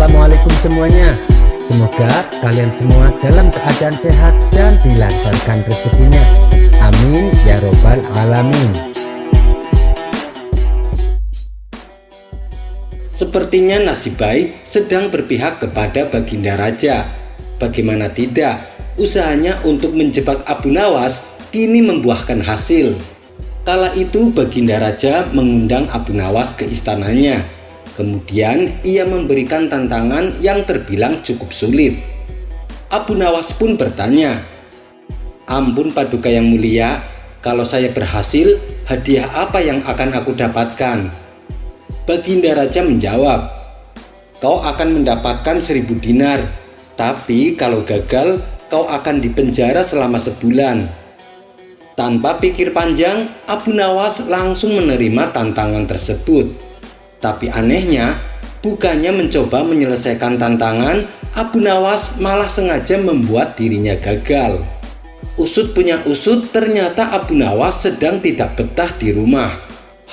Assalamualaikum semuanya. Semoga kalian semua dalam keadaan sehat dan dilancarkan rezekinya. Amin ya robbal alamin. Sepertinya nasib baik sedang berpihak kepada Baginda Raja. Bagaimana tidak, usahanya untuk menjebak Abu Nawas kini membuahkan hasil. Kala itu Baginda Raja mengundang Abu Nawas ke istananya. Kemudian ia memberikan tantangan yang terbilang cukup sulit. Abu Nawas pun bertanya, "Ampun Paduka yang mulia, kalau saya berhasil, hadiah apa yang akan aku dapatkan?" Baginda Raja menjawab, "Kau akan mendapatkan 1000 dinar, tapi kalau gagal, kau akan dipenjara selama sebulan." Tanpa pikir panjang, Abu Nawas langsung menerima tantangan tersebut. Tapi anehnya, bukannya mencoba menyelesaikan tantangan, Abu Nawas malah sengaja membuat dirinya gagal. Usut punya usut, ternyata Abu Nawas sedang tidak betah di rumah.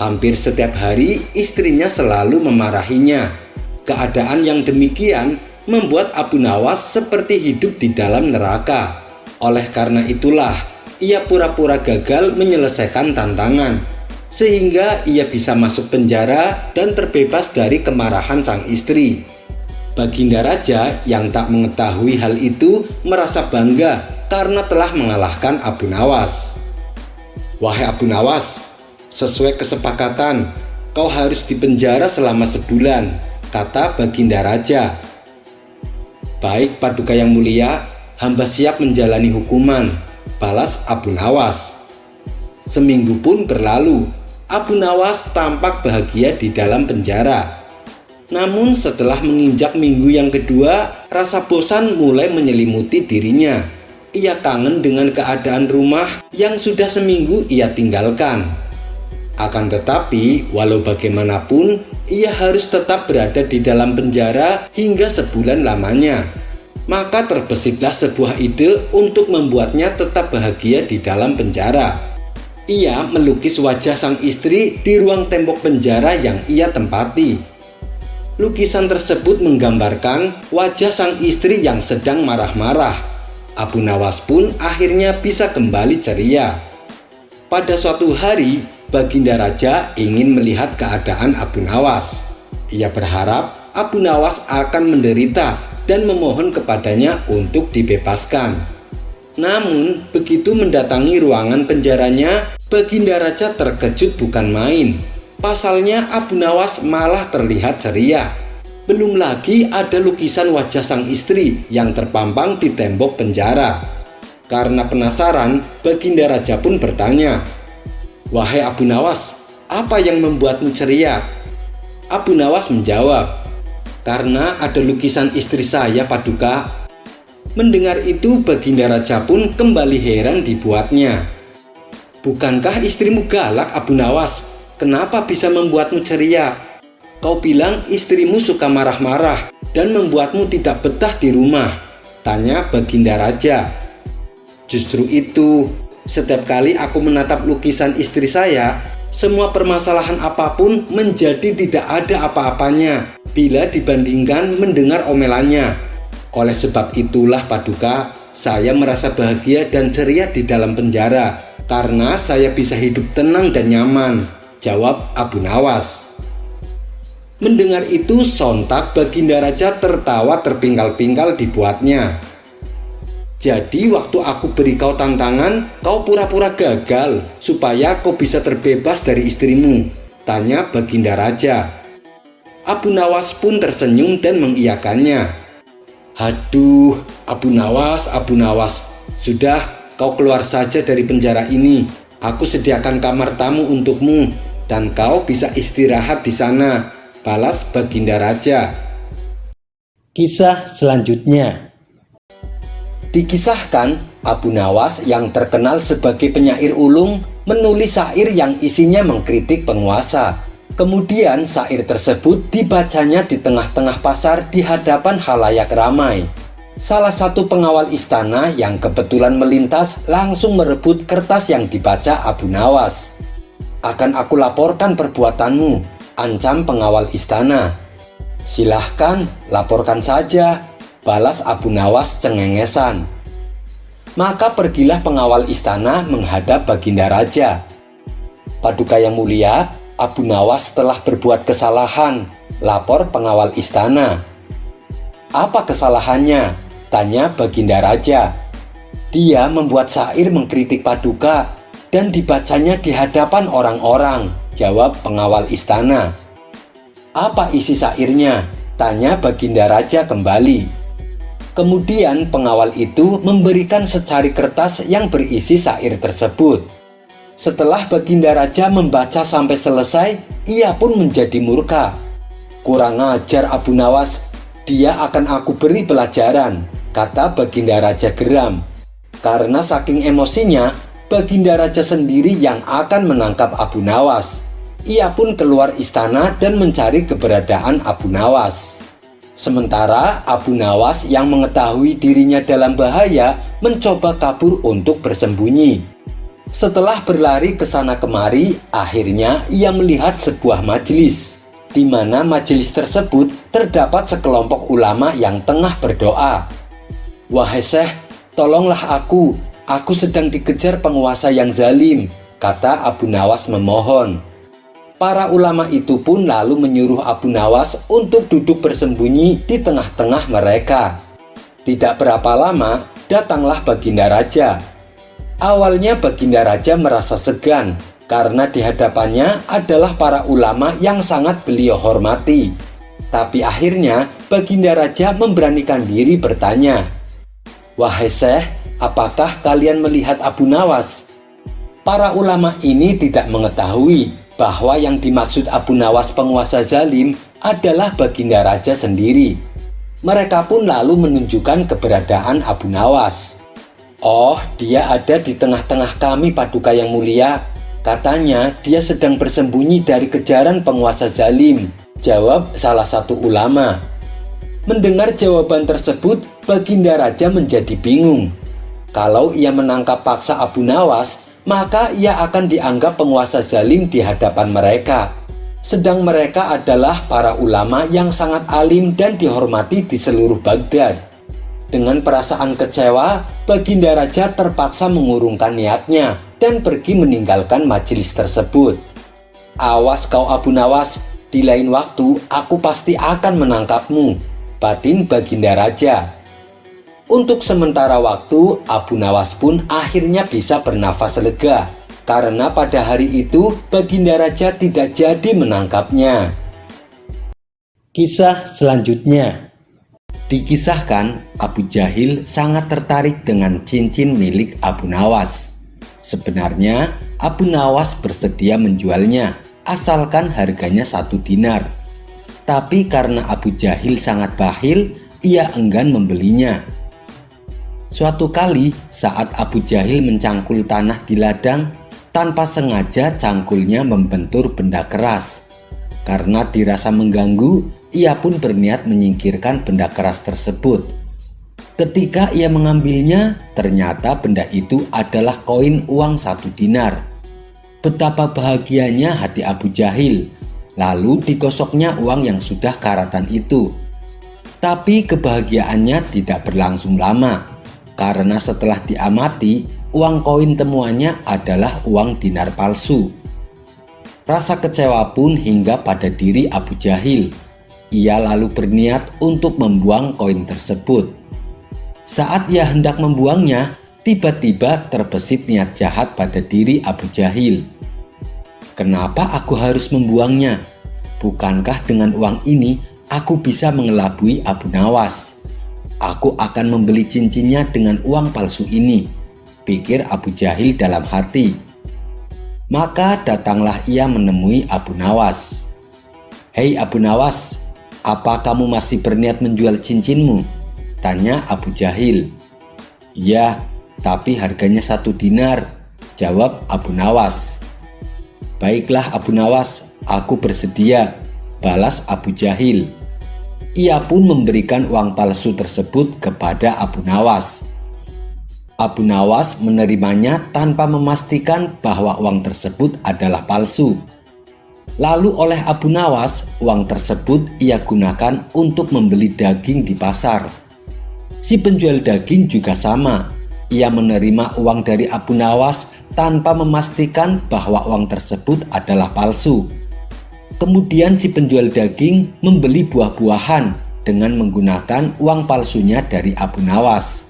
Hampir setiap hari istrinya selalu memarahinya. Keadaan yang demikian membuat Abu Nawas seperti hidup di dalam neraka. Oleh karena itulah, ia pura-pura gagal menyelesaikan tantangan, sehingga ia bisa masuk penjara dan terbebas dari kemarahan sang istri. Baginda Raja yang tak mengetahui hal itu merasa bangga karena telah mengalahkan Abu Nawas. "Wahai Abu Nawas, sesuai kesepakatan, kau harus dipenjara selama sebulan," kata Baginda Raja. "Baik Paduka yang mulia, hamba siap menjalani hukuman," balas Abu Nawas. Seminggu pun berlalu. Abu Nawas tampak bahagia di dalam penjara. Namun setelah menginjak minggu yang kedua, rasa bosan mulai menyelimuti dirinya. Ia kangen dengan keadaan rumah yang sudah seminggu ia tinggalkan. Akan tetapi, walau bagaimanapun, ia harus tetap berada di dalam penjara hingga sebulan lamanya. Maka terbesitlah sebuah ide untuk membuatnya tetap bahagia di dalam penjara. Ia melukis wajah sang istri di ruang tembok penjara yang ia tempati. Lukisan tersebut menggambarkan wajah sang istri yang sedang marah-marah. Abu Nawas pun akhirnya bisa kembali ceria. Pada suatu hari, Baginda Raja ingin melihat keadaan Abu Nawas. Ia berharap Abu Nawas akan menderita dan memohon kepadanya untuk dibebaskan. Namun, begitu mendatangi ruangan penjaranya, Baginda Raja terkejut bukan main. Pasalnya Abu Nawas malah terlihat ceria. Belum lagi ada lukisan wajah sang istri yang terpampang di tembok penjara. Karena penasaran, Baginda Raja pun bertanya, "Wahai Abu Nawas, apa yang membuatmu ceria?" Abu Nawas menjawab, "Karena ada lukisan istri saya, Paduka." Mendengar itu, Baginda Raja pun kembali heran dibuatnya. "Bukankah istrimu galak, Abu Nawas? Kenapa bisa membuatmu ceria? Kau bilang istrimu suka marah-marah dan membuatmu tidak betah di rumah," tanya Baginda Raja. "Justru itu, setiap kali aku menatap lukisan istri saya, semua permasalahan apapun menjadi tidak ada apa-apanya bila dibandingkan mendengar omelannya. Oleh sebab itulah Paduka, saya merasa bahagia dan ceria di dalam penjara karena saya bisa hidup tenang dan nyaman," jawab Abu Nawas. Mendengar itu, sontak Baginda Raja tertawa terpingkal-pingkal dibuatnya. "Jadi waktu aku beri kau tantangan, kau pura-pura gagal supaya kau bisa terbebas dari istrimu?" tanya Baginda Raja. Abu Nawas pun tersenyum dan mengiyakannya. "Aduh, Abu Nawas, sudah, kau keluar saja dari penjara ini. Aku sediakan kamar tamu untukmu dan kau bisa istirahat di sana," balas Baginda Raja. Kisah selanjutnya. Dikisahkan, Abu Nawas yang terkenal sebagai penyair ulung menulis syair yang isinya mengkritik penguasa. Kemudian syair tersebut dibacanya di tengah-tengah pasar di hadapan khalayak ramai. Salah satu pengawal istana yang kebetulan melintas langsung merebut kertas yang dibaca Abu Nawas. "Akan aku laporkan perbuatanmu," ancam pengawal istana. "Silahkan, laporkan saja," balas Abu Nawas cengengesan. Maka pergilah pengawal istana menghadap Baginda Raja. "Paduka yang mulia, Abu Nawas telah berbuat kesalahan," lapor pengawal istana. "Apa kesalahannya?" tanya Baginda Raja. "Dia membuat syair mengkritik Paduka dan dibacanya di hadapan orang-orang," jawab pengawal istana. "Apa isi syairnya?" tanya Baginda Raja kembali. Kemudian pengawal itu memberikan secari kertas yang berisi syair tersebut. Setelah Baginda Raja membaca sampai selesai, ia pun menjadi murka. "Kurang ajar Abu Nawas, dia akan aku beri pelajaran," kata Baginda Raja geram. Karena saking emosinya, Baginda Raja sendiri yang akan menangkap Abu Nawas. Ia pun keluar istana dan mencari keberadaan Abu Nawas. Sementara Abu Nawas yang mengetahui dirinya dalam bahaya mencoba kabur untuk bersembunyi. Setelah berlari ke sana kemari, akhirnya ia melihat sebuah majelis, di mana majelis tersebut terdapat sekelompok ulama yang tengah berdoa. "Wahai Syekh, tolonglah aku sedang dikejar penguasa yang zalim," kata Abu Nawas memohon. Para ulama itu pun lalu menyuruh Abu Nawas untuk duduk bersembunyi di tengah-tengah mereka. Tidak berapa lama, datanglah Baginda Raja. Awalnya Baginda Raja merasa segan karena di hadapannya adalah para ulama yang sangat beliau hormati. Tapi akhirnya Baginda Raja memberanikan diri bertanya, "Wahai Syekh, apakah kalian melihat Abu Nawas?" Para ulama ini tidak mengetahui bahwa yang dimaksud Abu Nawas penguasa zalim adalah Baginda Raja sendiri. Mereka pun lalu menunjukkan keberadaan Abu Nawas. "Oh, dia ada di tengah-tengah kami, Paduka yang mulia. Katanya dia sedang bersembunyi dari kejaran penguasa zalim," jawab salah satu ulama. Mendengar jawaban tersebut, Baginda Raja menjadi bingung. Kalau ia menangkap paksa Abu Nawas, maka ia akan dianggap penguasa zalim di hadapan mereka. Sedang mereka adalah para ulama yang sangat alim dan dihormati di seluruh Baghdad. Dengan perasaan kecewa, Baginda Raja terpaksa mengurungkan niatnya dan pergi meninggalkan majelis tersebut. "Awas kau Abu Nawas, di lain waktu aku pasti akan menangkapmu," batin Baginda Raja. Untuk sementara waktu, Abu Nawas pun akhirnya bisa bernafas lega, karena pada hari itu Baginda Raja tidak jadi menangkapnya. Kisah selanjutnya. Dikisahkan Abu Jahil sangat tertarik dengan cincin milik Abu Nawas. Sebenarnya Abu Nawas bersedia menjualnya, asalkan harganya 1 dinar. Tapi karena Abu Jahil sangat bakhil, ia enggan membelinya. Suatu kali saat Abu Jahil mencangkul tanah di ladang, tanpa sengaja cangkulnya membentur benda keras. Karena dirasa mengganggu, ia pun berniat menyingkirkan benda keras tersebut. Ketika ia mengambilnya, ternyata benda itu adalah koin uang 1 dinar. Betapa bahagianya hati Abu Jahil. Lalu digosoknya uang yang sudah karatan itu. Tapi kebahagiaannya tidak berlangsung lama. Karena setelah diamati, uang koin temuannya adalah uang dinar palsu. Rasa kecewa pun hingga pada diri Abu Jahil. Ia lalu berniat untuk membuang koin tersebut. Saat ia hendak membuangnya, tiba-tiba terbesit niat jahat pada diri Abu Jahil. "Kenapa aku harus membuangnya? Bukankah dengan uang ini aku bisa mengelabui Abu Nawas? Aku akan membeli cincinnya dengan uang palsu ini," pikir Abu Jahil dalam hati. Maka datanglah ia menemui Abu Nawas. "Hei Abu Nawas, apa kamu masih berniat menjual cincinmu?" tanya Abu Jahil. "Ya, tapi harganya 1 dinar," jawab Abu Nawas. "Baiklah Abu Nawas, aku bersedia," balas Abu Jahil. Ia pun memberikan uang palsu tersebut kepada Abu Nawas. Abu Nawas menerimanya tanpa memastikan bahwa uang tersebut adalah palsu. Lalu oleh Abu Nawas, uang tersebut ia gunakan untuk membeli daging di pasar. Si penjual daging juga sama. Ia menerima uang dari Abu Nawas tanpa memastikan bahwa uang tersebut adalah palsu. Kemudian si penjual daging membeli buah-buahan dengan menggunakan uang palsunya dari Abu Nawas.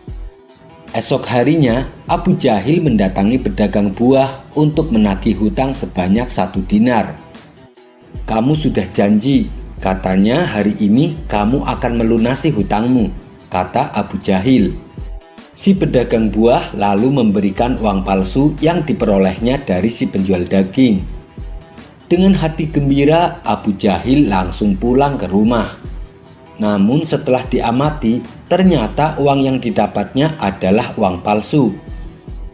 Esok harinya, Abu Jahil mendatangi pedagang buah untuk menagih hutang sebanyak 1 dinar. "Kamu sudah janji, katanya hari ini kamu akan melunasi hutangmu," kata Abu Jahil. Si pedagang buah lalu memberikan uang palsu yang diperolehnya dari si penjual daging. Dengan hati gembira, Abu Jahil langsung pulang ke rumah. Namun setelah diamati, ternyata uang yang didapatnya adalah uang palsu.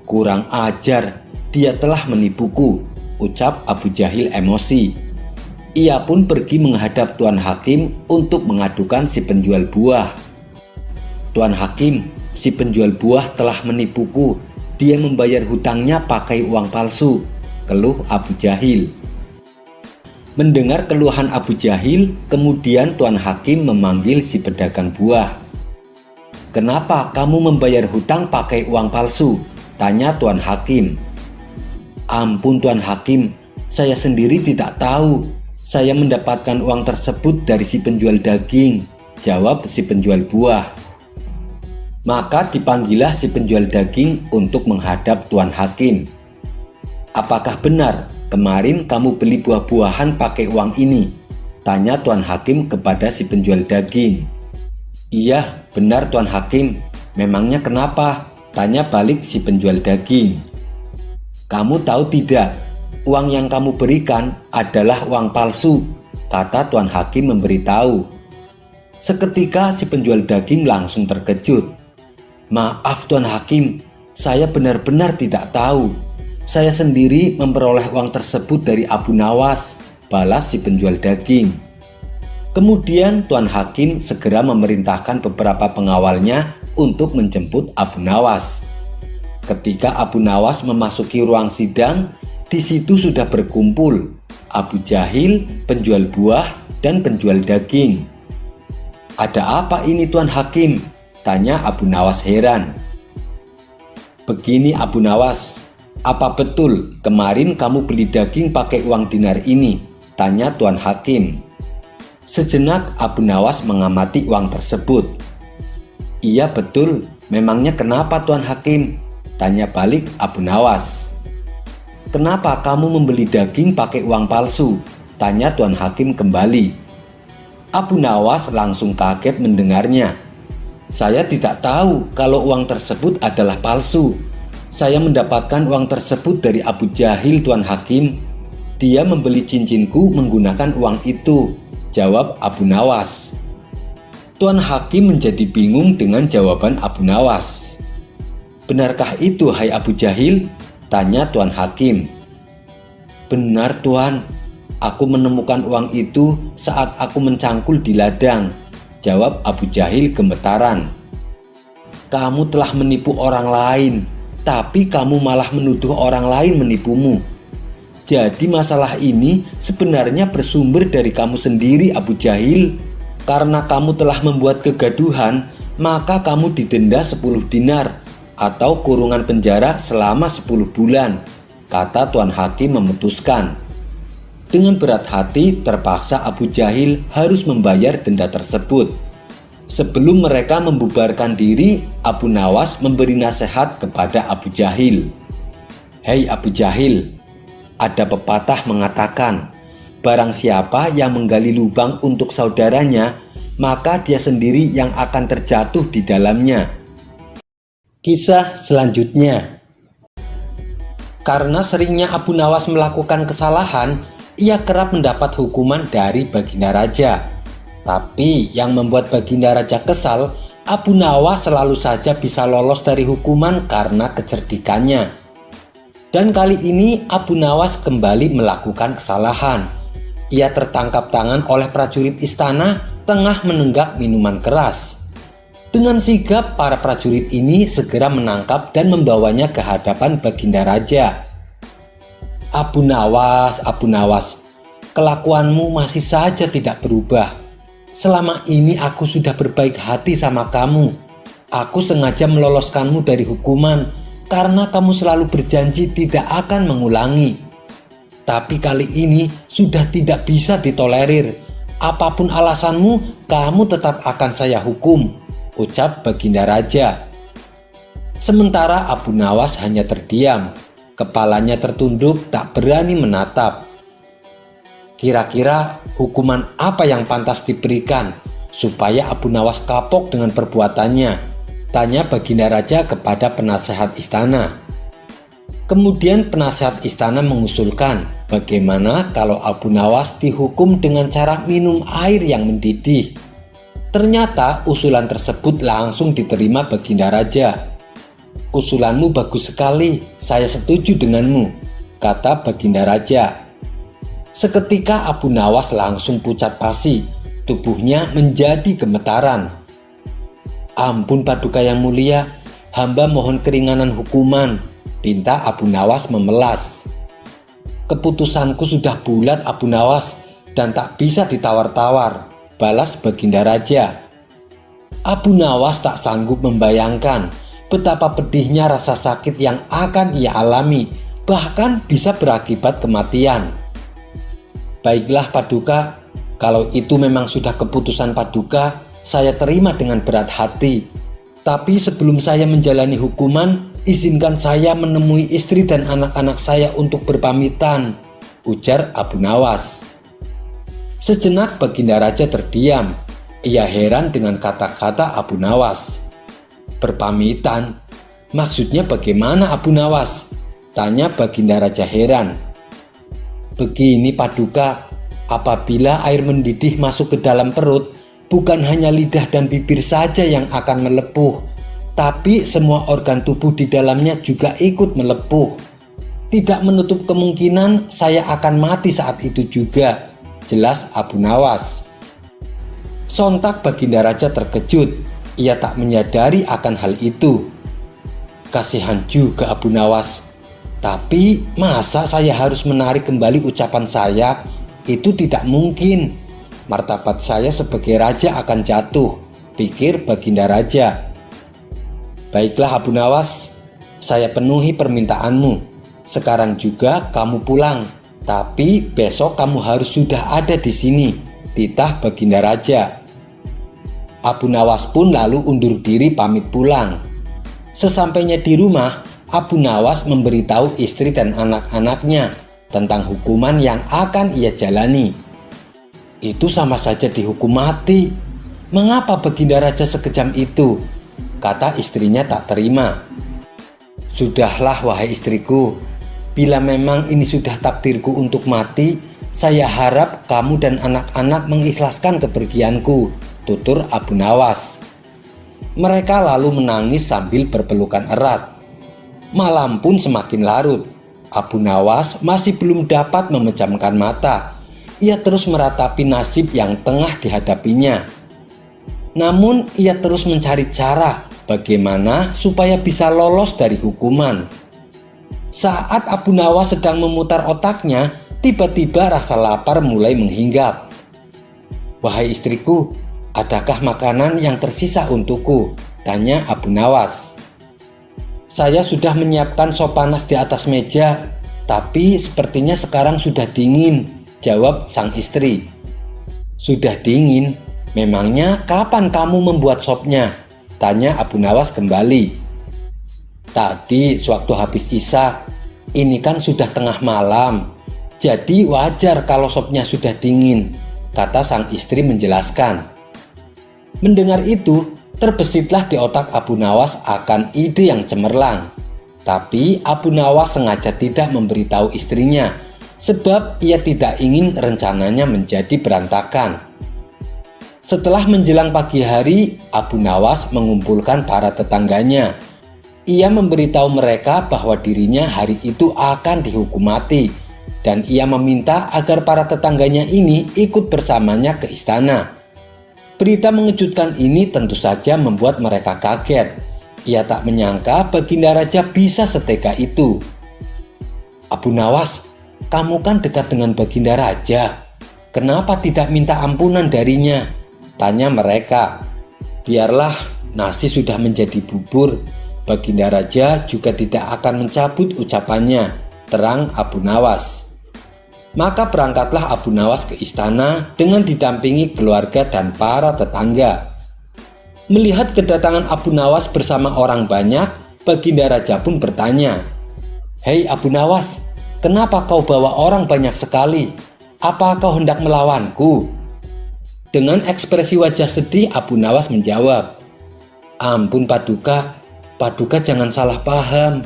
"Kurang ajar, dia telah menipuku," ucap Abu Jahil emosi. Ia pun pergi menghadap Tuan Hakim untuk mengadukan si penjual buah. "Tuan Hakim, si penjual buah telah menipuku. Dia membayar hutangnya pakai uang palsu," keluh Abu Jahil. Mendengar keluhan Abu Jahil, kemudian Tuan Hakim memanggil si pedagang buah. "Kenapa kamu membayar hutang pakai uang palsu?" tanya Tuan Hakim. "Ampun Tuan Hakim, saya sendiri tidak tahu. Saya mendapatkan uang tersebut dari si penjual daging," jawab si penjual buah. Maka dipanggillah si penjual daging untuk menghadap Tuan Hakim. "Apakah benar kemarin kamu beli buah-buahan pakai uang ini?" tanya Tuan Hakim kepada si penjual daging. "Iya, benar Tuan Hakim. Memangnya kenapa?" tanya balik si penjual daging. "Kamu tahu tidak, uang yang kamu berikan adalah uang palsu," kata Tuan Hakim memberitahu. Seketika si penjual daging langsung terkejut. "Maaf Tuan Hakim, saya benar-benar tidak tahu. Saya sendiri memperoleh uang tersebut dari Abu Nawas," balas si penjual daging. Kemudian Tuan Hakim segera memerintahkan beberapa pengawalnya untuk menjemput Abu Nawas. Ketika Abu Nawas memasuki ruang sidang, di situ sudah berkumpul Abu Jahil, penjual buah, dan penjual daging. "Ada apa ini Tuan Hakim?" tanya Abu Nawas heran. "Begini Abu Nawas, apa betul kemarin kamu beli daging pakai uang dinar ini?" tanya Tuan Hakim. Sejenak Abu Nawas mengamati uang tersebut. "Iya betul, memangnya kenapa Tuan Hakim?" tanya balik Abu Nawas. "Kenapa kamu membeli daging pakai uang palsu?" tanya Tuan Hakim kembali. Abu Nawas langsung kaget mendengarnya. "Saya tidak tahu kalau uang tersebut adalah palsu. Saya mendapatkan uang tersebut dari Abu Jahil Tuan Hakim. Dia membeli cincinku menggunakan uang itu," jawab Abu Nawas. Tuan Hakim menjadi bingung dengan jawaban Abu Nawas. "Benarkah itu hai Abu Jahil?" tanya Tuan Hakim. "Benar Tuan, aku menemukan uang itu saat aku mencangkul di ladang," jawab Abu Jahil gemetaran. "Kamu telah menipu orang lain, tapi kamu malah menuduh orang lain menipumu. Jadi masalah ini sebenarnya bersumber dari kamu sendiri Abu Jahil. Karena kamu telah membuat kegaduhan, maka kamu didenda 10 dinar atau kurungan penjara selama 10 bulan, kata Tuan Hakim memutuskan. Dengan berat hati, terpaksa Abu Jahil harus membayar denda tersebut. Sebelum mereka membubarkan diri, Abu Nawas memberi nasihat kepada Abu Jahil. "Hei Abu Jahil, ada pepatah mengatakan, barang siapa yang menggali lubang untuk saudaranya, maka dia sendiri yang akan terjatuh di dalamnya." Kisah selanjutnya. Karena seringnya Abu Nawas melakukan kesalahan, ia kerap mendapat hukuman dari Baginda Raja. Tapi yang membuat Baginda Raja kesal, Abu Nawas selalu saja bisa lolos dari hukuman karena kecerdikannya. Dan kali ini Abu Nawas kembali melakukan kesalahan. Ia tertangkap tangan oleh prajurit istana tengah menenggak minuman keras. Dengan sigap, para prajurit ini segera menangkap dan membawanya ke hadapan Baginda Raja. Abu Nawas, kelakuanmu masih saja tidak berubah. Selama ini aku sudah berbaik hati sama kamu. Aku sengaja meloloskanmu dari hukuman karena kamu selalu berjanji tidak akan mengulangi. Tapi kali ini sudah tidak bisa ditolerir. Apapun alasanmu, kamu tetap akan saya hukum, ucap Baginda Raja. Sementara Abu Nawas hanya terdiam, kepalanya tertunduk tak berani menatap. Kira-kira hukuman apa yang pantas diberikan supaya Abu Nawas kapok dengan perbuatannya? Tanya Baginda Raja kepada penasehat istana. Kemudian penasehat istana mengusulkan bagaimana kalau Abu Nawas dihukum dengan cara minum air yang mendidih. Ternyata usulan tersebut langsung diterima Baginda Raja. Usulanmu bagus sekali, saya setuju denganmu, kata Baginda Raja. Seketika Abu Nawas langsung pucat pasi, tubuhnya menjadi gemetaran. Ampun Paduka yang mulia, hamba mohon keringanan hukuman, pinta Abu Nawas memelas. Keputusanku sudah bulat Abu Nawas dan tak bisa ditawar-tawar, balas Baginda Raja. Abu Nawas tak sanggup membayangkan betapa pedihnya rasa sakit yang akan ia alami, bahkan bisa berakibat kematian. Baiklah Paduka, kalau itu memang sudah keputusan Paduka, saya terima dengan berat hati. Tapi sebelum saya menjalani hukuman, izinkan saya menemui istri dan anak-anak saya untuk berpamitan, ujar Abu Nawas. Sejenak Baginda Raja terdiam. Ia heran dengan kata-kata Abu Nawas. Berpamitan? Maksudnya bagaimana Abu Nawas? Tanya Baginda Raja heran. Begini Paduka, apabila air mendidih masuk ke dalam perut, bukan hanya lidah dan bibir saja yang akan melepuh, tapi semua organ tubuh di dalamnya juga ikut melepuh. Tidak menutup kemungkinan saya akan mati saat itu juga, jelas Abu Nawas. Sontak Baginda Raja terkejut, ia tak menyadari akan hal itu. Kasihan juga Abu Nawas. Tapi masa saya harus menarik kembali ucapan saya? Itu tidak mungkin. Martabat saya sebagai raja akan jatuh, pikir Baginda Raja. Baiklah Abu Nawas, saya penuhi permintaanmu. Sekarang juga kamu pulang, tapi besok kamu harus sudah ada di sini, titah Baginda Raja. Abu Nawas pun lalu undur diri pamit pulang. Sesampainya di rumah, Abu Nawas memberitahu istri dan anak-anaknya tentang hukuman yang akan ia jalani. Itu sama saja dihukum mati. Mengapa Baginda Raja sekejam itu? Kata istrinya tak terima. Sudahlah wahai istriku, bila memang ini sudah takdirku untuk mati, saya harap kamu dan anak-anak mengikhlaskan kepergianku, tutur Abu Nawas. Mereka lalu menangis sambil berpelukan erat. Malam pun semakin larut. Abu Nawas masih belum dapat memejamkan mata. Ia terus meratapi nasib yang tengah dihadapinya. Namun ia terus mencari cara bagaimana supaya bisa lolos dari hukuman. Saat Abu Nawas sedang memutar otaknya, tiba-tiba rasa lapar mulai menghinggap. Wahai istriku, adakah makanan yang tersisa untukku? Tanya Abu Nawas. Saya sudah menyiapkan sop panas di atas meja, tapi sepertinya sekarang sudah dingin, jawab sang istri. Sudah dingin? Memangnya kapan kamu membuat sopnya? Tanya Abu Nawas kembali. Tadi sewaktu habis isya. Ini kan sudah tengah malam, jadi wajar kalau sopnya sudah dingin, kata sang istri menjelaskan. Mendengar itu, terbesitlah di otak Abu Nawas akan ide yang cemerlang. Tapi Abu Nawas sengaja tidak memberitahu istrinya, sebab ia tidak ingin rencananya menjadi berantakan. Setelah menjelang pagi hari, Abu Nawas mengumpulkan para tetangganya. Ia memberitahu mereka bahwa dirinya hari itu akan dihukum mati, dan ia meminta agar para tetangganya ini ikut bersamanya ke istana. Berita mengejutkan ini tentu saja membuat mereka kaget. Ia tak menyangka Baginda Raja bisa setega itu. Abu Nawas, kamu kan dekat dengan Baginda Raja. kenapa tidak minta ampunan darinya? Tanya mereka. Biarlah, nasi sudah menjadi bubur. Baginda Raja juga tidak akan mencabut ucapannya, terang Abu Nawas. Maka berangkatlah Abu Nawas ke istana dengan didampingi keluarga dan para tetangga. Melihat kedatangan Abu Nawas bersama orang banyak, Baginda Raja pun bertanya, "Hei Abu Nawas, kenapa kau bawa orang banyak sekali? Apa kau hendak melawanku?" Dengan ekspresi wajah sedih, Abu Nawas menjawab, "Ampun Paduka, Paduka jangan salah paham.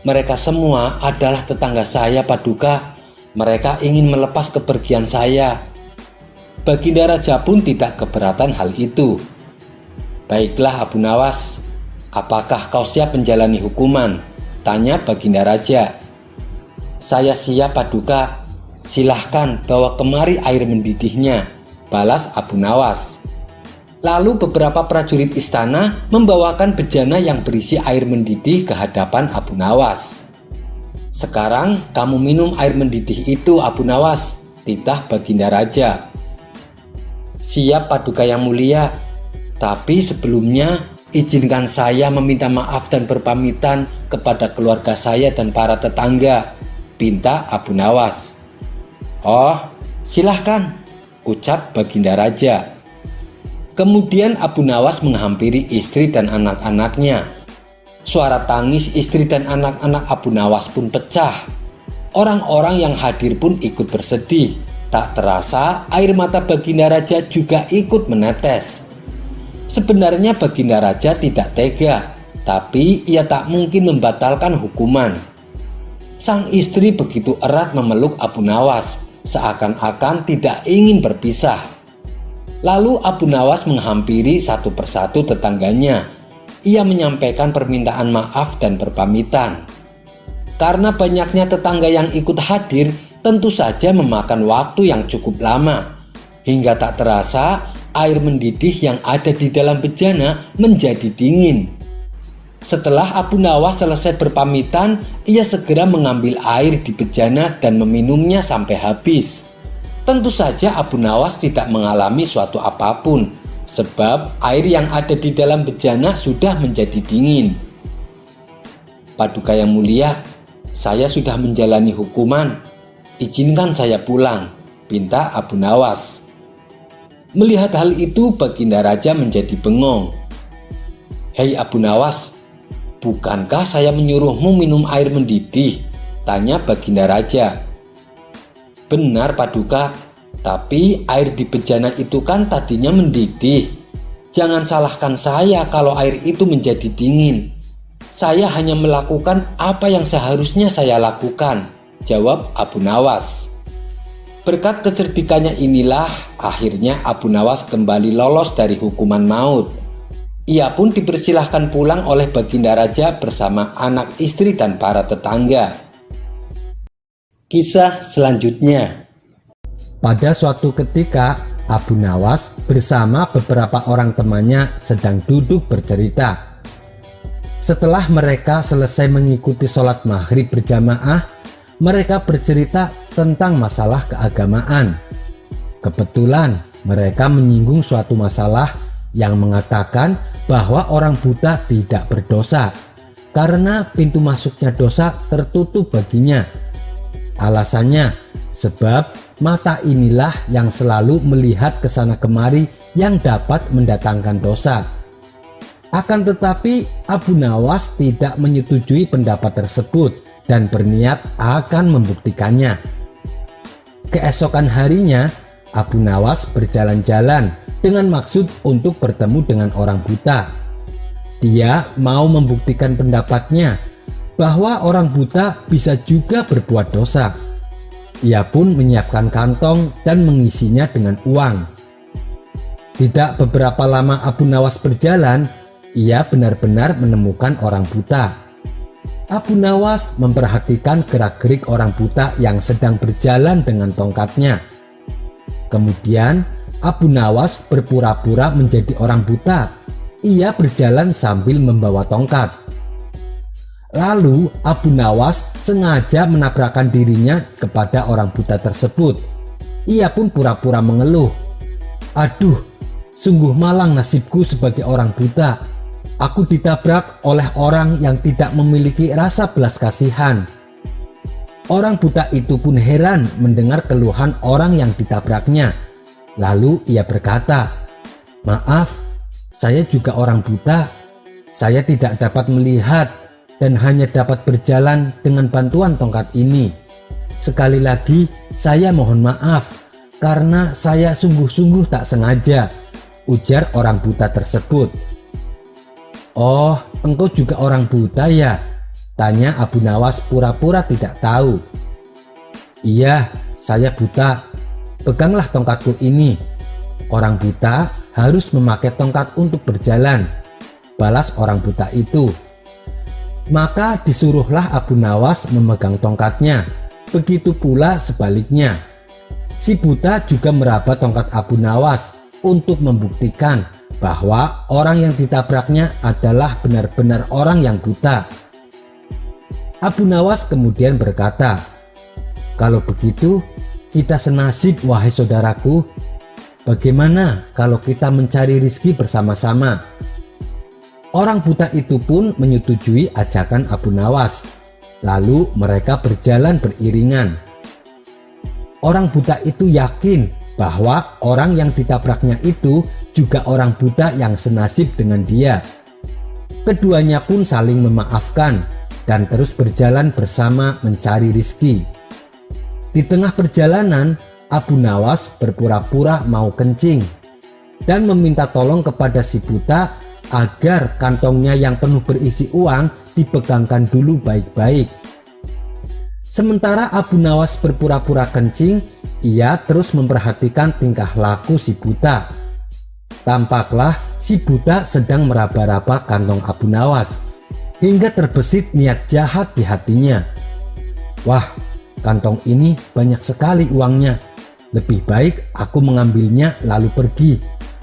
Mereka semua adalah tetangga saya Paduka. Mereka ingin melepas kepergian saya." Baginda Raja pun tidak keberatan hal itu. "Baiklah Abu Nawas, apakah kau siap menjalani hukuman?" tanya Baginda Raja. "Saya siap Paduka, silahkan bawa kemari air mendidihnya," balas Abu Nawas. Lalu beberapa prajurit istana membawakan bejana yang berisi air mendidih ke hadapan Abu Nawas. "Sekarang kamu minum air mendidih itu Abu Nawas," titah Baginda Raja. "Siap Paduka yang mulia, tapi sebelumnya izinkan saya meminta maaf dan berpamitan kepada keluarga saya dan para tetangga," pinta Abu Nawas. "Oh, silahkan," ucap Baginda Raja. Kemudian Abu Nawas menghampiri istri dan anak-anaknya. Suara tangis istri dan anak-anak Abu Nawas pun pecah. Orang-orang yang hadir pun ikut bersedih. Tak terasa air mata Baginda Raja juga ikut menetes. Sebenarnya Baginda Raja tidak tega, tapi ia tak mungkin membatalkan hukuman. Sang istri begitu erat memeluk Abu Nawas, seakan-akan tidak ingin berpisah. Lalu Abu Nawas menghampiri satu persatu tetangganya. Ia menyampaikan permintaan maaf dan berpamitan. Karena banyaknya tetangga yang ikut hadir, tentu saja memakan waktu yang cukup lama. Hingga tak terasa air mendidih yang ada di dalam bejana menjadi dingin. Setelah Abu Nawas selesai berpamitan, ia segera mengambil air di bejana dan meminumnya sampai habis. Tentu saja Abu Nawas tidak mengalami suatu apapun, sebab air yang ada di dalam bejana sudah menjadi dingin. "Paduka yang mulia, saya sudah menjalani hukuman. Izinkan saya pulang," pinta Abu Nawas. Melihat hal itu, Baginda Raja menjadi bengong. "Hei Abu Nawas, bukankah saya menyuruhmu minum air mendidih?" tanya Baginda Raja. "Benar Paduka, tapi air di bejana itu kan tadinya mendidih. Jangan salahkan saya kalau air itu menjadi dingin. Saya hanya melakukan apa yang seharusnya saya lakukan," jawab Abu Nawas. Berkat kecerdikannya inilah akhirnya Abu Nawas kembali lolos dari hukuman maut. Ia pun dipersilahkan pulang oleh Baginda Raja bersama anak istri dan para tetangga. Kisah selanjutnya. Pada suatu ketika, Abu Nawas bersama beberapa orang temannya sedang duduk bercerita. Setelah mereka selesai mengikuti sholat maghrib berjamaah, mereka bercerita tentang masalah keagamaan. Kebetulan mereka menyinggung suatu masalah yang mengatakan bahwa orang buta tidak berdosa karena pintu masuknya dosa tertutup baginya. Alasannya, sebab mata inilah yang selalu melihat ke sana kemari yang dapat mendatangkan dosa. Akan tetapi Abu Nawas tidak menyetujui pendapat tersebut dan berniat akan membuktikannya. Keesokan harinya, Abu Nawas berjalan-jalan dengan maksud untuk bertemu dengan orang buta. Dia mau membuktikan pendapatnya bahwa orang buta bisa juga berbuat dosa. Ia pun menyiapkan kantong dan mengisinya dengan uang. Tidak beberapa lama Abu Nawas berjalan, ia benar-benar menemukan orang buta. Abu Nawas memperhatikan gerak-gerik orang buta yang sedang berjalan dengan tongkatnya. Kemudian Abu Nawas berpura-pura menjadi orang buta. Ia berjalan sambil membawa tongkat. Lalu Abu Nawas sengaja menabrakkan dirinya kepada orang buta tersebut. Ia pun pura-pura mengeluh. "Aduh, sungguh malang nasibku sebagai orang buta. Aku ditabrak oleh orang yang tidak memiliki rasa belas kasihan." Orang buta itu pun heran mendengar keluhan orang yang ditabraknya. Lalu ia berkata, "Maaf, saya juga orang buta. Saya tidak dapat melihat dan hanya dapat berjalan dengan bantuan tongkat ini. Sekali lagi saya mohon maaf karena saya sungguh-sungguh tak sengaja," ujar orang buta tersebut. "Oh, engkau juga orang buta ya?" tanya Abu Nawas pura-pura tidak tahu. "Iya, saya buta. Peganglah tongkatku ini." Orang buta harus memakai tongkat untuk berjalan, balas orang buta itu. Maka disuruhlah Abu Nawas memegang tongkatnya. Begitu pula sebaliknya. Si buta juga meraba tongkat Abu Nawas untuk membuktikan bahwa orang yang ditabraknya adalah benar-benar orang yang buta. Abu Nawas kemudian berkata, "Kalau begitu, kita senasib wahai saudaraku. Bagaimana kalau kita mencari rizki bersama-sama?" Orang buta itu pun menyetujui ajakan Abu Nawas. Lalu mereka berjalan beriringan. Orang buta itu yakin bahwa orang yang ditabraknya itu juga orang buta yang senasib dengan dia. Keduanya pun saling memaafkan dan terus berjalan bersama mencari rizki. Di tengah perjalanan, Abu Nawas berpura-pura mau kencing dan meminta tolong kepada si buta agar kantongnya yang penuh berisi uang dipegangkan dulu baik-baik. Sementara Abu Nawas berpura-pura kencing, ia terus memperhatikan tingkah laku si buta. Tampaklah si buta sedang meraba-raba kantong Abu Nawas hingga terbesit niat jahat di hatinya. "Wah, kantong ini banyak sekali uangnya. Lebih baik aku mengambilnya lalu pergi.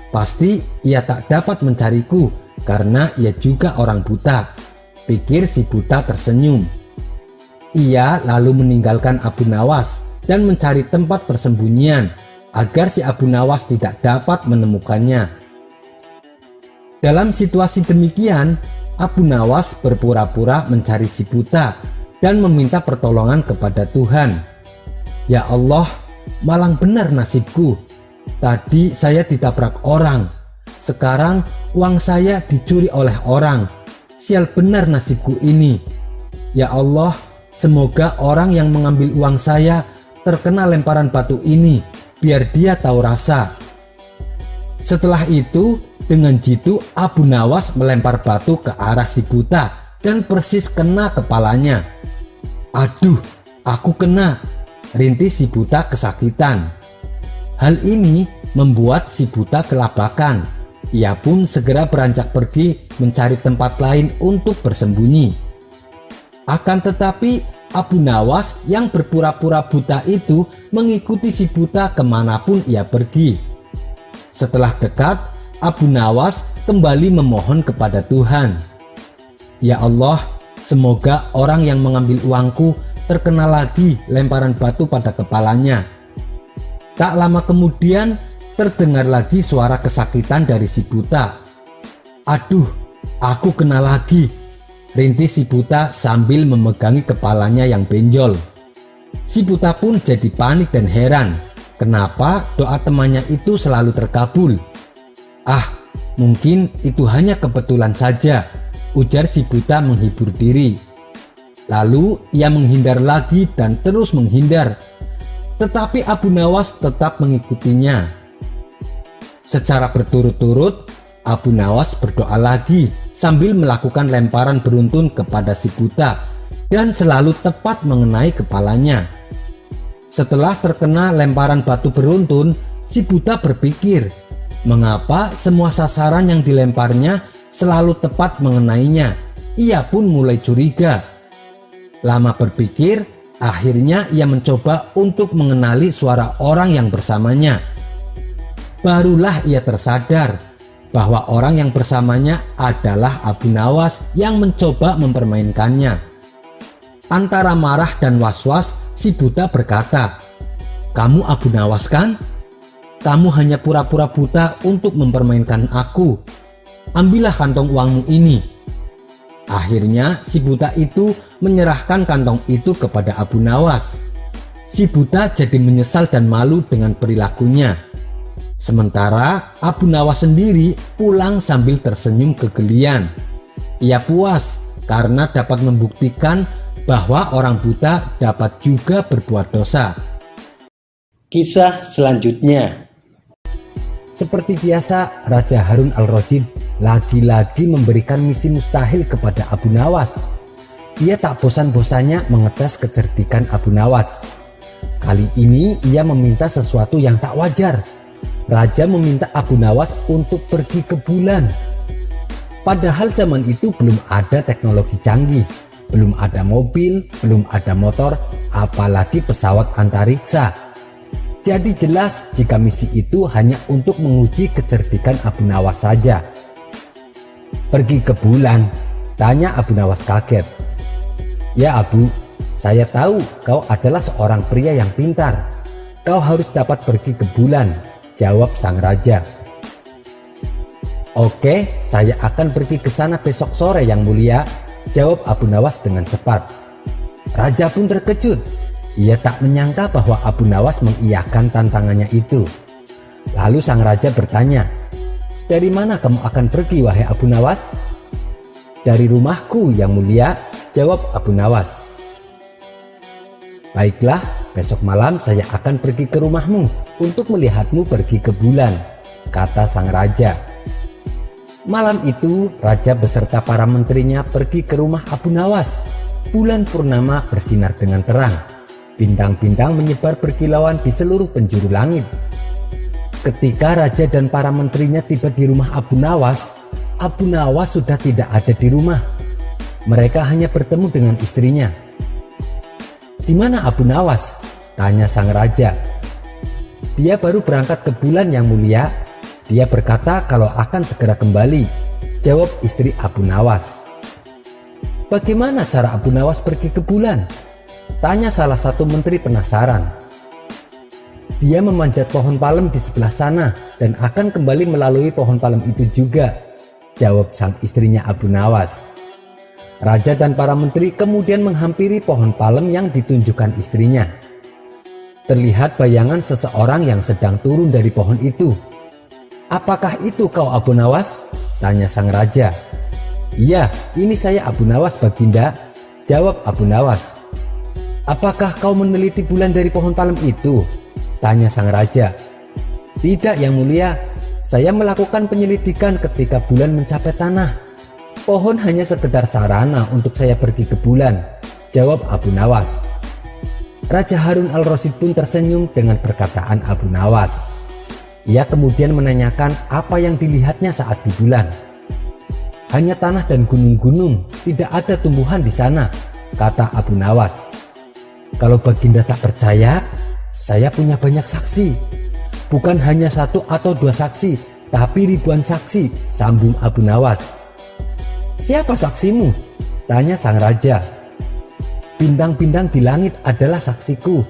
Pasti ia tak dapat mencariku karena ia juga orang buta," pikir si buta tersenyum. Ia lalu meninggalkan Abu Nawas dan mencari tempat persembunyian agar si Abu Nawas tidak dapat menemukannya. Dalam situasi demikian, Abu Nawas berpura-pura mencari si buta dan meminta pertolongan kepada Tuhan. "Ya Allah, malang benar nasibku. Tadi saya ditabrak orang. Sekarang uang saya dicuri oleh orang. Sial benar nasibku ini. Ya Allah, semoga orang yang mengambil uang saya terkena lemparan batu ini, biar dia tahu rasa." Setelah itu, dengan jitu Abu Nawas melempar batu ke arah si buta dan persis kena kepalanya. "Aduh, aku kena," rintih si buta kesakitan. Hal ini membuat si buta kelabakan. Ia pun segera beranjak pergi mencari tempat lain untuk bersembunyi. Akan tetapi Abu Nawas yang berpura-pura buta itu mengikuti si buta kemanapun ia pergi. Setelah dekat, Abu Nawas kembali memohon kepada Tuhan. "Ya Allah, semoga orang yang mengambil uangku terkena lagi lemparan batu pada kepalanya." Tak lama kemudian terdengar lagi suara kesakitan dari si buta. "Aduh, aku kena lagi," rintih si buta sambil memegangi kepalanya yang benjol. Si buta pun jadi panik dan heran. Kenapa doa temannya itu selalu terkabul? "Ah, mungkin itu hanya kebetulan saja," ujar si buta menghibur diri. Lalu ia menghindar lagi dan terus menghindar. Tetapi Abu Nawas tetap mengikutinya. Secara berturut-turut, Abu Nawas berdoa lagi sambil melakukan lemparan beruntun kepada si buta dan selalu tepat mengenai kepalanya. Setelah terkena lemparan batu beruntun, si buta berpikir, mengapa semua sasaran yang dilemparnya selalu tepat mengenainya. Ia pun mulai curiga. Lama berpikir, akhirnya ia mencoba untuk mengenali suara orang yang bersamanya. Barulah ia tersadar bahwa orang yang bersamanya adalah Abu Nawas yang mencoba mempermainkannya. Antara marah dan was-was, si buta berkata, Kamu Abu Nawas kan? Kamu hanya pura-pura buta untuk mempermainkan aku. Ambillah kantong uangmu ini. Akhirnya si buta itu menyerahkan kantong itu kepada Abu Nawas. Si buta jadi menyesal dan malu dengan perilakunya. Sementara Abu Nawas sendiri pulang sambil tersenyum kegelian. Ia puas karena dapat membuktikan bahwa orang buta dapat juga berbuat dosa. Kisah selanjutnya. Seperti biasa, Raja Harun al-Rasyid lagi-lagi memberikan misi mustahil kepada Abu Nawas. Ia tak bosan-bosannya mengetes kecerdikan Abu Nawas. Kali ini ia meminta sesuatu yang tak wajar. Raja meminta Abu Nawas untuk pergi ke bulan. Padahal zaman itu belum ada teknologi canggih, belum ada mobil, belum ada motor, apalagi pesawat antariksa. Jadi jelas jika misi itu hanya untuk menguji kecerdikan Abu Nawas saja. Pergi ke bulan? Tanya Abu Nawas kaget. Ya Abu, saya tahu kau adalah seorang pria yang pintar. Kau harus dapat pergi ke bulan, jawab sang raja. Oke, saya akan pergi ke sana besok sore yang mulia, jawab Abu Nawas dengan cepat. Raja pun terkejut. Ia tak menyangka bahwa Abu Nawas mengiyakan tantangannya itu. Lalu sang raja bertanya, dari mana kamu akan pergi wahai Abu Nawas? Dari rumahku yang mulia, jawab Abu Nawas. Baiklah, besok malam saya akan pergi ke rumahmu untuk melihatmu pergi ke bulan, kata sang raja. Malam itu, raja beserta para menterinya pergi ke rumah Abu Nawas. Bulan purnama bersinar dengan terang. Bintang-bintang menyebar berkilauan di seluruh penjuru langit. Ketika raja dan para menterinya tiba di rumah Abu Nawas sudah tidak ada di rumah. Mereka hanya bertemu dengan istrinya. Di mana Abu Nawas? Tanya sang raja. Dia baru berangkat ke bulan yang mulia. Dia berkata kalau akan segera kembali, jawab istri Abu Nawas. Bagaimana cara Abu Nawas pergi ke bulan? Tanya salah satu menteri penasaran. Dia memanjat pohon palem di sebelah sana dan akan kembali melalui pohon palem itu juga, jawab sang istrinya Abu Nawas. Raja dan para menteri kemudian menghampiri pohon palem yang ditunjukkan istrinya. Terlihat bayangan seseorang yang sedang turun dari pohon itu. Apakah itu kau Abu Nawas? Tanya sang raja. Iya, ini saya Abu Nawas Baginda, jawab Abu Nawas. Apakah kau meneliti bulan dari pohon palem itu? Tanya sang raja. Tidak yang mulia, saya melakukan penyelidikan ketika bulan mencapai tanah. Pohon hanya sekedar sarana untuk saya pergi ke bulan, jawab Abu Nawas. Raja Harun al-Rasyid pun tersenyum dengan perkataan Abu Nawas. Ia kemudian menanyakan apa yang dilihatnya saat di bulan. Hanya tanah dan gunung-gunung, tidak ada tumbuhan di sana, kata Abu Nawas. Kalau Baginda tak percaya, saya punya banyak saksi. Bukan hanya satu atau dua saksi, tapi ribuan saksi, sambung Abu Nawas. Siapa saksimu? Tanya sang raja. Bintang-bintang di langit adalah saksiku.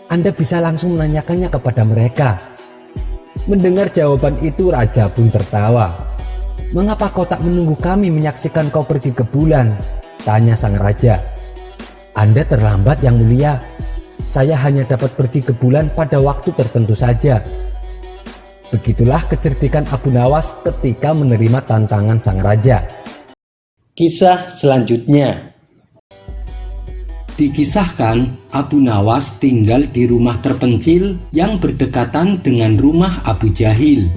Anda bisa langsung menanyakannya kepada mereka. Mendengar jawaban itu, raja pun tertawa. Mengapa kau tak menunggu kami menyaksikan kau pergi ke bulan? Tanya sang raja. Anda terlambat yang mulia. Saya hanya dapat pergi ke bulan pada waktu tertentu saja. Begitulah kecerdikan Abu Nawas ketika menerima tantangan sang raja. Kisah selanjutnya. Dikisahkan Abu Nawas tinggal di rumah terpencil yang berdekatan dengan rumah Abu Jahil.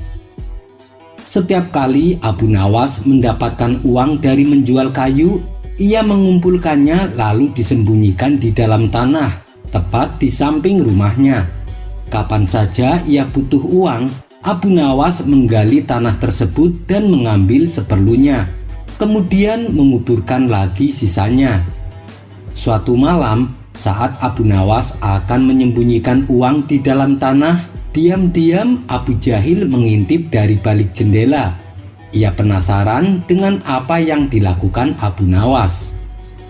Setiap kali Abu Nawas mendapatkan uang dari menjual kayu, ia mengumpulkannya lalu disembunyikan di dalam tanah, tepat di samping rumahnya. Kapan saja ia butuh uang, Abu Nawas menggali tanah tersebut dan mengambil seperlunya, kemudian menguburkan lagi sisanya. Suatu malam, saat Abu Nawas akan menyembunyikan uang di dalam tanah, diam-diam Abu Jahil mengintip dari balik jendela. Ia penasaran dengan apa yang dilakukan Abu Nawas.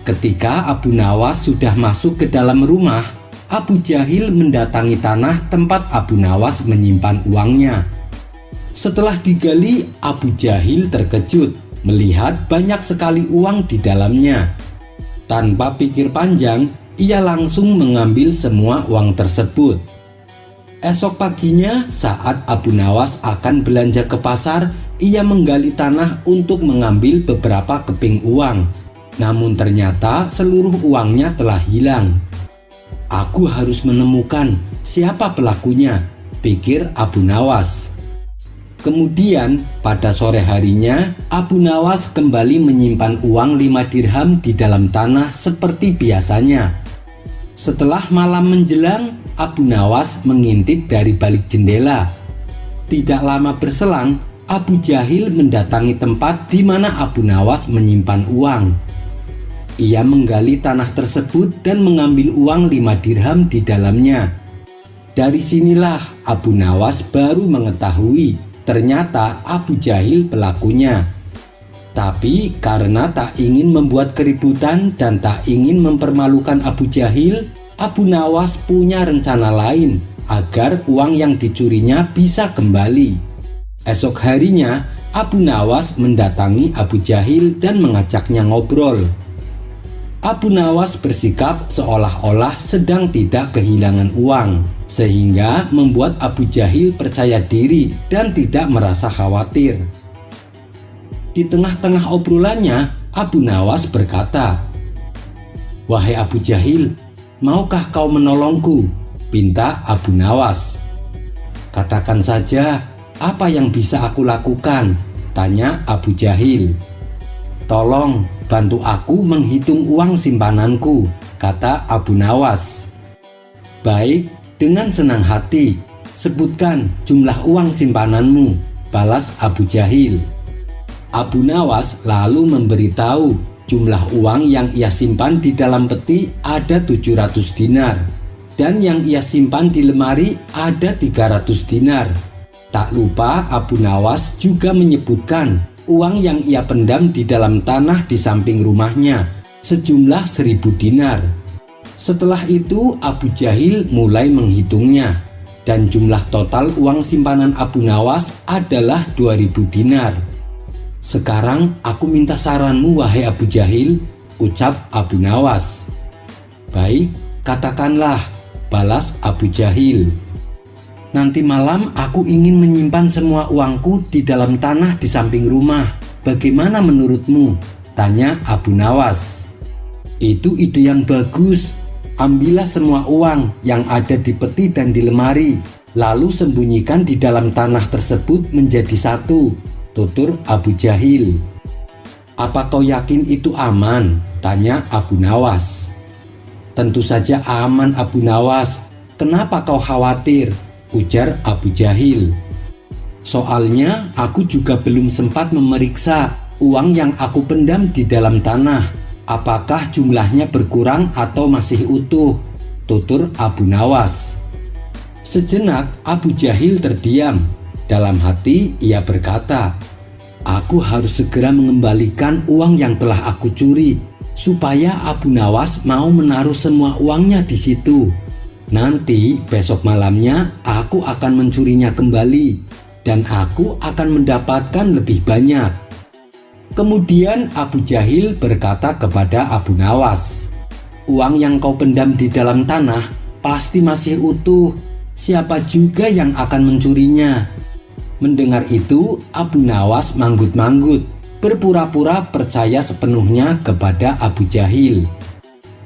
Ketika Abu Nawas sudah masuk ke dalam rumah, Abu Jahil mendatangi tanah tempat Abu Nawas menyimpan uangnya. Setelah digali, Abu Jahil terkejut melihat banyak sekali uang di dalamnya. Tanpa pikir panjang, ia langsung mengambil semua uang tersebut. Esok paginya, saat Abu Nawas akan belanja ke pasar, ia menggali tanah untuk mengambil beberapa keping uang. Namun ternyata seluruh uangnya telah hilang. Aku harus menemukan siapa pelakunya, pikir Abu Nawas. Kemudian pada sore harinya, Abu Nawas kembali menyimpan uang 5 dirham di dalam tanah seperti biasanya. Setelah malam menjelang, Abu Nawas mengintip dari balik jendela. Tidak lama berselang, Abu Jahil mendatangi tempat di mana Abu Nawas menyimpan uang. Ia menggali tanah tersebut dan mengambil uang 5 dirham di dalamnya. Dari sinilah Abu Nawas baru mengetahui ternyata Abu Jahil pelakunya. Tapi karena tak ingin membuat keributan dan tak ingin mempermalukan Abu Jahil, Abu Nawas punya rencana lain agar uang yang dicurinya bisa kembali. Esok harinya, Abu Nawas mendatangi Abu Jahil dan mengajaknya ngobrol. Abu Nawas bersikap seolah-olah sedang tidak kehilangan uang, sehingga membuat Abu Jahil percaya diri dan tidak merasa khawatir. Di tengah-tengah obrolannya, Abu Nawas berkata, "Wahai Abu Jahil, maukah kau menolongku?" pinta Abu Nawas. "Katakan saja, apa yang bisa aku lakukan?" tanya Abu Jahil. "Tolong bantu aku menghitung uang simpananku," kata Abu Nawas. "Baik, dengan senang hati, sebutkan jumlah uang simpananmu," balas Abu Jahil. Abu Nawas lalu memberitahu jumlah uang yang ia simpan di dalam peti ada 700 dinar dan yang ia simpan di lemari ada 300 dinar. Tak lupa Abu Nawas juga menyebutkan uang yang ia pendam di dalam tanah di samping rumahnya sejumlah 1000 dinar. Setelah itu Abu Jahil mulai menghitungnya dan jumlah total uang simpanan Abu Nawas adalah 2000 dinar. "Sekarang aku minta saranmu wahai Abu Jahil," ucap Abu Nawas. "Baik, katakanlah," balas Abu Jahil. "Nanti malam aku ingin menyimpan semua uangku di dalam tanah di samping rumah. Bagaimana menurutmu?" tanya Abu Nawas. "Itu ide yang bagus. Ambillah semua uang yang ada di peti dan di lemari, lalu sembunyikan di dalam tanah tersebut menjadi satu," tutur Abu Jahil. "Apa kau yakin itu aman?" tanya Abu Nawas. "Tentu saja aman Abu Nawas. Kenapa kau khawatir?" ujar Abu Jahil. "Soalnya aku juga belum sempat memeriksa uang yang aku pendam di dalam tanah. Apakah jumlahnya berkurang atau masih utuh?" tutur Abu Nawas. Sejenak Abu Jahil terdiam. Dalam hati ia berkata, "Aku harus segera mengembalikan uang yang telah aku curi, supaya Abu Nawas mau menaruh semua uangnya di situ. Nanti besok malamnya aku akan mencurinya kembali dan aku akan mendapatkan lebih banyak." Kemudian Abu Jahil berkata kepada Abu Nawas, "Uang yang kau pendam di dalam tanah pasti masih utuh. Siapa juga yang akan mencurinya?" Mendengar itu, Abu Nawas manggut-manggut, berpura-pura percaya sepenuhnya kepada Abu Jahil.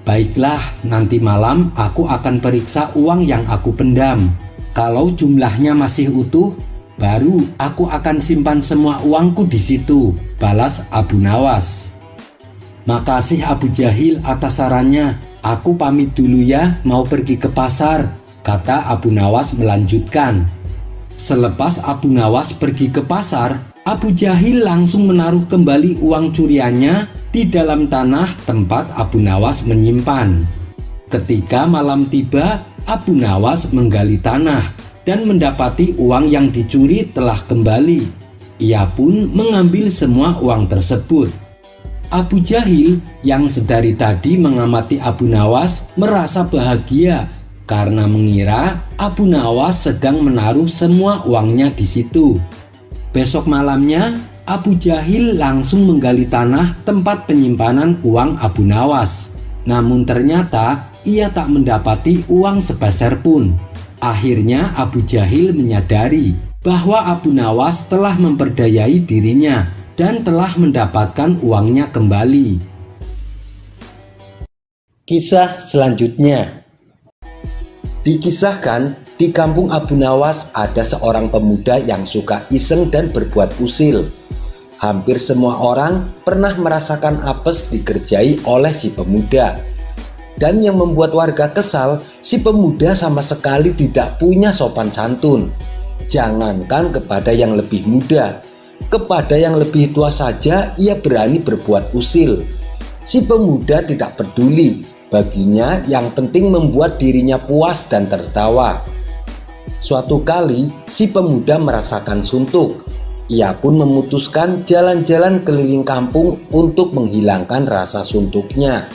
"Baiklah, nanti malam aku akan periksa uang yang aku pendam. Kalau jumlahnya masih utuh, baru aku akan simpan semua uangku di situ," balas Abu Nawas. "Makasih Abu Jahil atas sarannya. Aku pamit dulu ya, mau pergi ke pasar," kata Abu Nawas melanjutkan. Selepas Abu Nawas pergi ke pasar, Abu Jahil langsung menaruh kembali uang curiannya di dalam tanah tempat Abu Nawas menyimpan. Ketika malam tiba, Abu Nawas menggali tanah dan mendapati uang yang dicuri telah kembali. Ia pun mengambil semua uang tersebut. Abu Jahil yang sedari tadi mengamati Abu Nawas merasa bahagia karena mengira Abu Nawas sedang menaruh semua uangnya di situ. Besok malamnya, Abu Jahil langsung menggali tanah tempat penyimpanan uang Abu Nawas. Namun ternyata ia tak mendapati uang sepeser pun. Akhirnya Abu Jahil menyadari bahwa Abu Nawas telah memperdayai dirinya dan telah mendapatkan uangnya kembali. Kisah selanjutnya. Dikisahkan, di kampung Abu Nawas ada seorang pemuda yang suka iseng dan berbuat usil. Hampir semua orang pernah merasakan apes dikerjai oleh si pemuda. Dan yang membuat warga kesal, si pemuda sama sekali tidak punya sopan santun. Jangankan kepada yang lebih muda, kepada yang lebih tua saja ia berani berbuat usil. Si pemuda tidak peduli, baginya yang penting membuat dirinya puas dan tertawa. Suatu kali si pemuda merasakan suntuk. Ia pun memutuskan jalan-jalan keliling kampung untuk menghilangkan rasa suntuknya.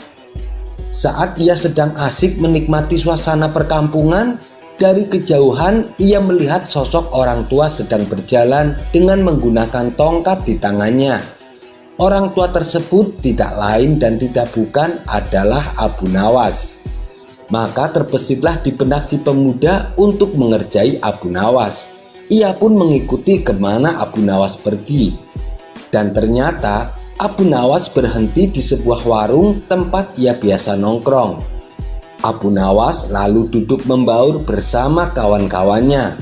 Saat ia sedang asik menikmati suasana perkampungan, dari kejauhan ia melihat sosok orang tua sedang berjalan dengan menggunakan tongkat di tangannya. Orang tua tersebut tidak lain dan tidak bukan adalah Abu Nawas. Maka terbesitlah di benak si pemuda untuk mengerjai Abu Nawas. Ia pun mengikuti kemana Abu Nawas pergi. Dan ternyata Abu Nawas berhenti di sebuah warung tempat ia biasa nongkrong. Abu Nawas lalu duduk membaur bersama kawan-kawannya.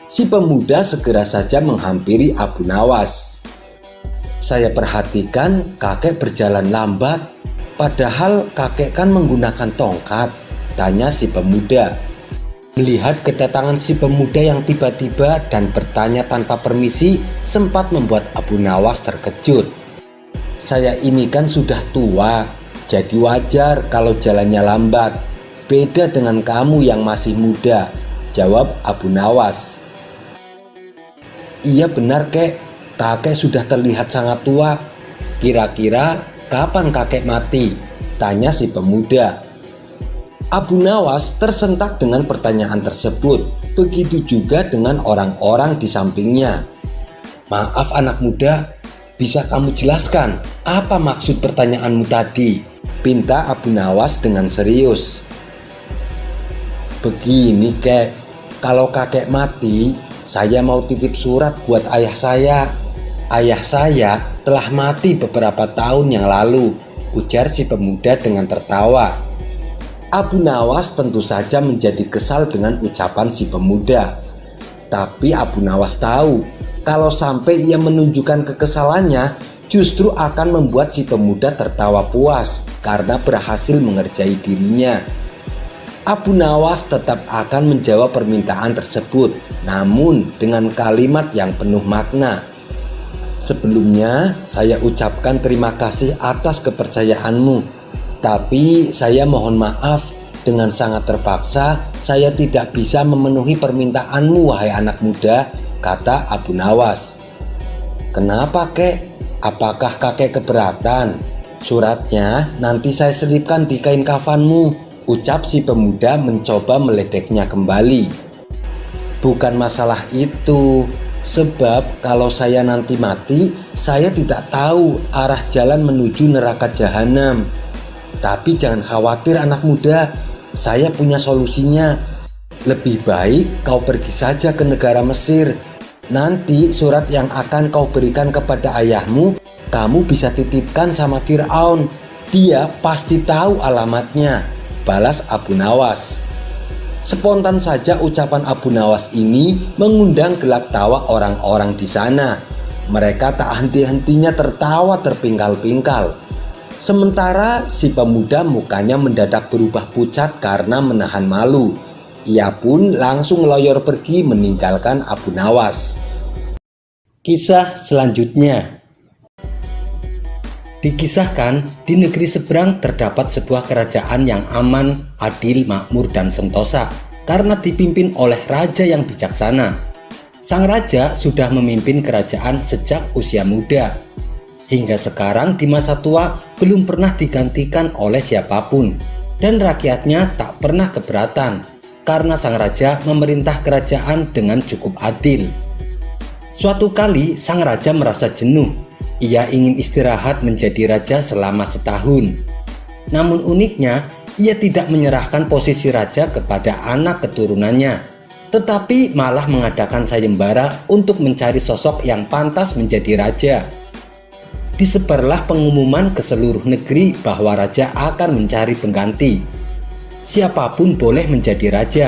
Si pemuda segera saja menghampiri Abu Nawas. "Saya perhatikan kakek berjalan lambat, padahal kakek kan menggunakan tongkat," tanya si pemuda. Melihat kedatangan si pemuda yang tiba-tiba dan bertanya tanpa permisi sempat membuat Abu Nawas terkejut. "Saya ini kan sudah tua, jadi wajar kalau jalannya lambat. Beda dengan kamu yang masih muda," jawab Abu Nawas. "Iya benar kek, kakek sudah terlihat sangat tua. Kira-kira kapan kakek mati?" tanya si pemuda. Abu Nawas tersentak dengan pertanyaan tersebut. Begitu juga dengan orang-orang di sampingnya. "Maaf anak muda, bisa kamu jelaskan apa maksud pertanyaanmu tadi?" pinta Abu Nawas dengan serius. "Begini kek, kalau kakek mati, saya mau titip surat buat ayah saya. Ayah saya telah mati beberapa tahun yang lalu," ujar si pemuda dengan tertawa. Abu Nawas tentu saja menjadi kesal dengan ucapan si pemuda. Tapi Abu Nawas tahu kalau sampai ia menunjukkan kekesalannya, justru akan membuat si pemuda tertawa puas karena berhasil mengerjai dirinya. Abu Nawas tetap akan menjawab permintaan tersebut, namun dengan kalimat yang penuh makna. "Sebelumnya saya ucapkan terima kasih atas kepercayaanmu, tapi saya mohon maaf, dengan sangat terpaksa saya tidak bisa memenuhi permintaanmu wahai anak muda," kata Abu Nawas. "Kenapa kek? Apakah kakek keberatan? Suratnya nanti saya selipkan di kain kafanmu," ucap si pemuda mencoba meledeknya kembali. "Bukan masalah itu, sebab kalau saya nanti mati, saya tidak tahu arah jalan menuju neraka jahanam. Tapi jangan khawatir anak muda, saya punya solusinya. Lebih baik kau pergi saja ke negara Mesir. Nanti surat yang akan kau berikan kepada ayahmu, kamu bisa titipkan sama Fir'aun. Dia pasti tahu alamatnya," balas Abu Nawas. Spontan saja ucapan Abu Nawas ini mengundang gelak tawa orang-orang di sana. Mereka tak henti-hentinya tertawa terpingkal-pingkal. Sementara si pemuda mukanya mendadak berubah pucat karena menahan malu. Ia pun langsung meloyor pergi meninggalkan Abu Nawas. Kisah selanjutnya. Dikisahkan, di negeri seberang terdapat sebuah kerajaan yang aman, adil, makmur, dan sentosa karena dipimpin oleh raja yang bijaksana. Sang raja sudah memimpin kerajaan sejak usia muda. Hingga sekarang di masa tua belum pernah digantikan oleh siapapun, dan rakyatnya tak pernah keberatan karena sang raja memerintah kerajaan dengan cukup adil. Suatu kali sang raja merasa jenuh. Ia ingin istirahat menjadi raja selama setahun. Namun uniknya, ia tidak menyerahkan posisi raja kepada anak keturunannya, tetapi malah mengadakan sayembara untuk mencari sosok yang pantas menjadi raja. Disebarlah pengumuman ke seluruh negeri bahwa raja akan mencari pengganti. Siapapun boleh menjadi raja,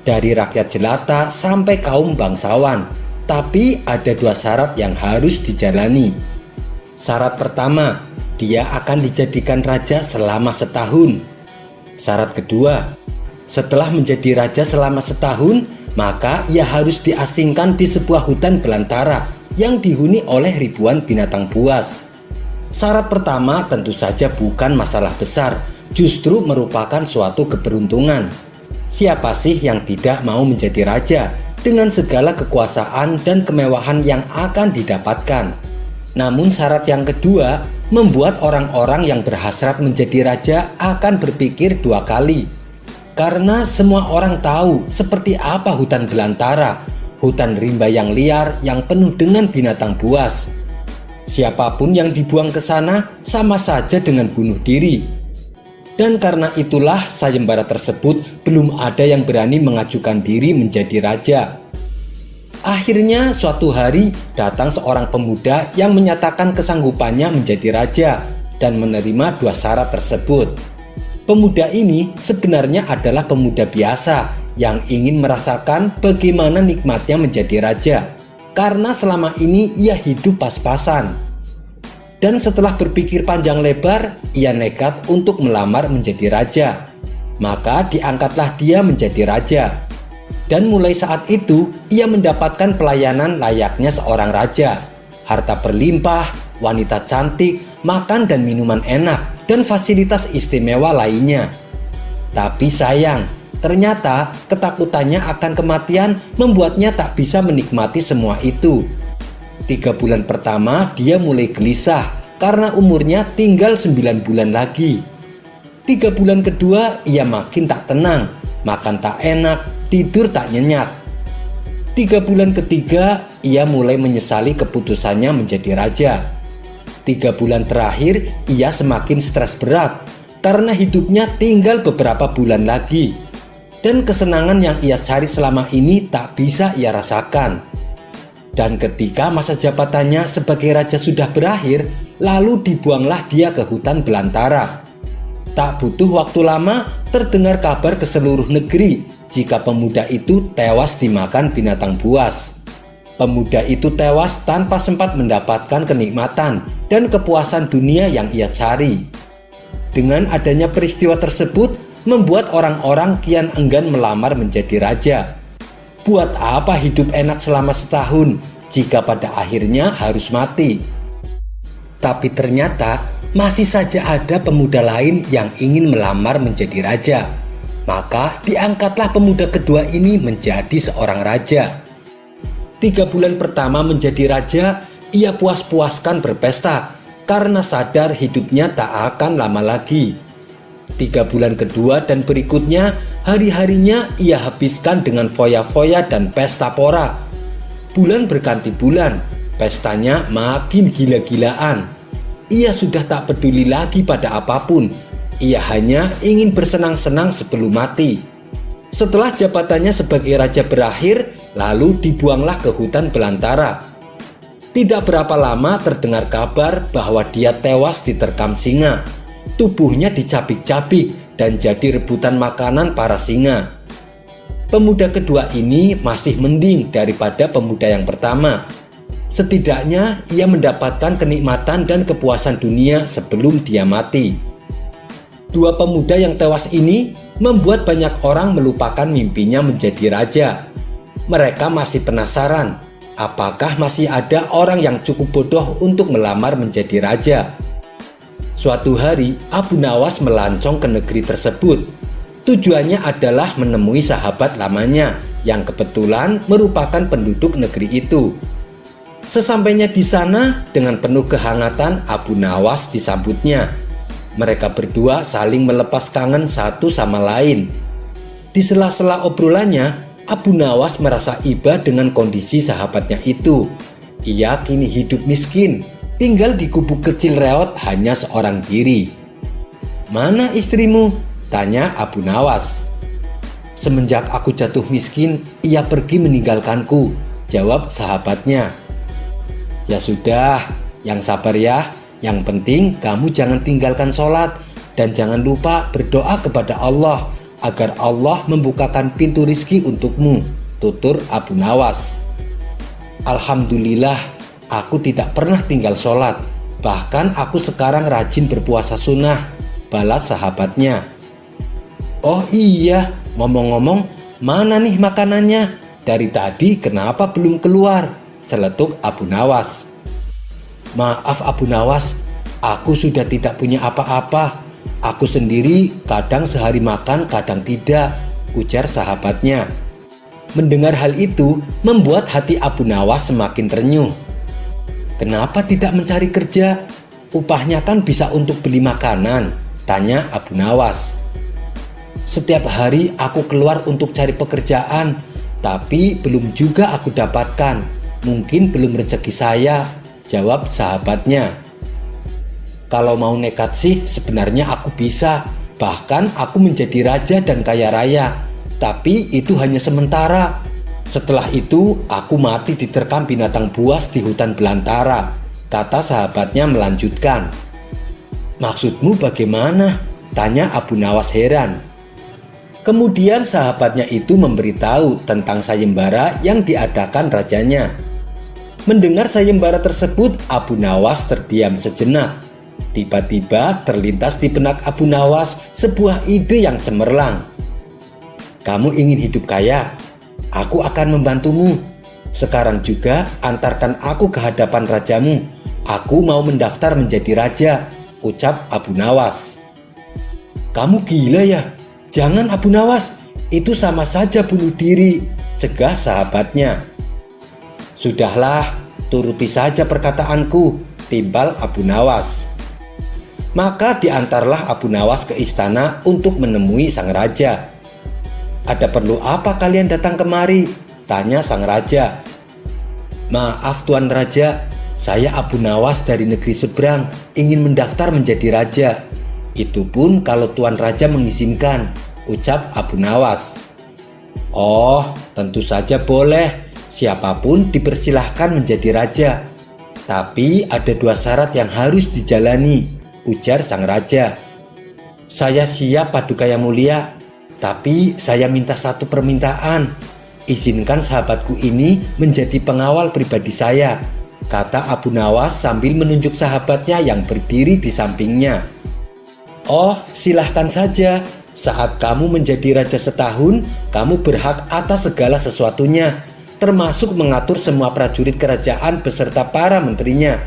dari rakyat jelata sampai kaum bangsawan. Tapi ada 2 syarat yang harus dijalani. Syarat pertama, dia akan dijadikan raja selama setahun. Syarat kedua, setelah menjadi raja selama setahun, maka ia harus diasingkan di sebuah hutan belantara yang dihuni oleh ribuan binatang buas. Syarat pertama tentu saja bukan masalah besar, justru merupakan suatu keberuntungan. Siapa sih yang tidak mau menjadi raja dengan segala kekuasaan dan kemewahan yang akan didapatkan? Namun syarat yang kedua membuat orang-orang yang berhasrat menjadi raja akan berpikir 2 kali. Karena semua orang tahu seperti apa hutan belantara, hutan rimba yang liar yang penuh dengan binatang buas. Siapapun yang dibuang ke sana sama saja dengan bunuh diri. Dan karena itulah sayembara tersebut belum ada yang berani mengajukan diri menjadi raja. Akhirnya suatu hari datang seorang pemuda yang menyatakan kesanggupannya menjadi raja dan menerima 2 syarat tersebut. Pemuda ini sebenarnya adalah pemuda biasa yang ingin merasakan bagaimana nikmatnya menjadi raja, karena selama ini ia hidup pas-pasan. Dan setelah berpikir panjang lebar, ia nekat untuk melamar menjadi raja. Maka diangkatlah dia menjadi raja. Dan mulai saat itu, ia mendapatkan pelayanan layaknya seorang raja. Harta berlimpah, wanita cantik, makan dan minuman enak, dan fasilitas istimewa lainnya. Tapi sayang, ternyata ketakutannya akan kematian membuatnya tak bisa menikmati semua itu. 3 bulan pertama dia mulai gelisah karena umurnya tinggal 9 bulan lagi. 3 bulan kedua ia makin tak tenang, makan tak enak, tidur tak nyenyak. 3 bulan ketiga ia mulai menyesali keputusannya menjadi raja. 3 bulan terakhir ia semakin stres berat karena hidupnya tinggal beberapa bulan lagi. Dan kesenangan yang ia cari selama ini tak bisa ia rasakan. Dan ketika masa jabatannya sebagai raja sudah berakhir, lalu dibuanglah dia ke hutan belantara. Tak butuh waktu lama, terdengar kabar ke seluruh negeri jika pemuda itu tewas dimakan binatang buas. Pemuda itu tewas tanpa sempat mendapatkan kenikmatan dan kepuasan dunia yang ia cari. Dengan adanya peristiwa tersebut, membuat orang-orang kian enggan melamar menjadi raja. Buat apa hidup enak selama setahun jika pada akhirnya harus mati? Tapi ternyata masih saja ada pemuda lain yang ingin melamar menjadi raja. Maka diangkatlah pemuda kedua ini menjadi seorang raja. 3 bulan pertama menjadi raja, ia puas-puaskan berpesta karena sadar hidupnya tak akan lama lagi. 3 bulan kedua dan berikutnya, hari-harinya ia habiskan dengan foya-foya dan pesta pora. Bulan berganti bulan, pestanya makin gila-gilaan. Ia sudah tak peduli lagi pada apapun. Ia hanya ingin bersenang-senang sebelum mati. Setelah jabatannya sebagai raja berakhir, lalu dibuanglah ke hutan belantara. Tidak berapa lama terdengar kabar bahwa dia tewas diterkam singa. Tubuhnya dicabik-cabik dan jadi rebutan makanan para singa. Pemuda kedua ini masih mending daripada pemuda yang pertama. Setidaknya ia mendapatkan kenikmatan dan kepuasan dunia sebelum dia mati. 2 pemuda yang tewas ini membuat banyak orang melupakan mimpinya menjadi raja. Mereka masih penasaran, apakah masih ada orang yang cukup bodoh untuk melamar menjadi raja. Suatu hari, Abu Nawas melancong ke negeri tersebut. Tujuannya adalah menemui sahabat lamanya yang kebetulan merupakan penduduk negeri itu. Sesampainya di sana, dengan penuh kehangatan Abu Nawas disambutnya. Mereka berdua saling melepas kangen satu sama lain. Di sela-sela obrolannya, Abu Nawas merasa iba dengan kondisi sahabatnya itu. Ia kini hidup miskin, tinggal di gubuk kecil reot hanya seorang diri. "Mana istrimu?" tanya Abu Nawas. "Semenjak aku jatuh miskin, ia pergi meninggalkanku," jawab sahabatnya. "Ya sudah, yang sabar ya. Yang penting kamu jangan tinggalkan sholat dan jangan lupa berdoa kepada Allah agar Allah membukakan pintu rizki untukmu," tutur Abu Nawas. "Alhamdulillah, aku tidak pernah tinggal sholat. Bahkan aku sekarang rajin berpuasa sunnah," balas sahabatnya. "Oh iya, ngomong-ngomong, mana nih makanannya? Dari tadi kenapa belum keluar?" celetuk Abu Nawas. "Maaf Abu Nawas, aku sudah tidak punya apa-apa. Aku sendiri kadang sehari makan, kadang tidak," ujar sahabatnya. Mendengar hal itu membuat hati Abu Nawas semakin terenyuh. "Kenapa tidak mencari kerja? Upahnya kan bisa untuk beli makanan," tanya Abu Nawas. "Setiap hari aku keluar untuk cari pekerjaan, tapi belum juga aku dapatkan. Mungkin belum rezeki saya," jawab sahabatnya. "Kalau mau nekat sih sebenarnya aku bisa. Bahkan aku menjadi raja dan kaya raya. Tapi itu hanya sementara. Setelah itu aku mati diterkam binatang buas di hutan belantara," kata sahabatnya melanjutkan. "Maksudmu bagaimana?" tanya Abu Nawas heran. Kemudian sahabatnya itu memberitahu tentang sayembara yang diadakan rajanya. Mendengar sayembara tersebut, Abu Nawas terdiam sejenak. Tiba-tiba terlintas di benak Abu Nawas sebuah ide yang cemerlang. "Kamu ingin hidup kaya? Aku akan membantumu. Sekarang juga antarkan aku ke hadapan rajamu. Aku mau mendaftar menjadi raja," ucap Abu Nawas. "Kamu gila ya? Jangan Abu Nawas, itu sama saja bunuh diri," cegah sahabatnya. "Sudahlah, turuti saja perkataanku," timbal Abu Nawas. Maka diantarlah Abu Nawas ke istana untuk menemui sang raja. "Ada perlu apa kalian datang kemari?" tanya sang raja. "Maaf Tuan Raja, saya Abu Nawas dari negeri seberang ingin mendaftar menjadi raja. Itu pun kalau Tuan Raja mengizinkan," ucap Abu Nawas. "Oh, tentu saja boleh. Siapapun dipersilahkan menjadi raja. Tapi ada 2 syarat yang harus dijalani," ujar sang raja. "Saya siap Paduka Yang Mulia, tapi saya minta satu permintaan. Izinkan sahabatku ini menjadi pengawal pribadi saya," kata Abu Nawas sambil menunjuk sahabatnya yang berdiri di sampingnya. "Oh, silahkan saja. Saat kamu menjadi raja setahun, kamu berhak atas segala sesuatunya, termasuk mengatur semua prajurit kerajaan beserta para menterinya.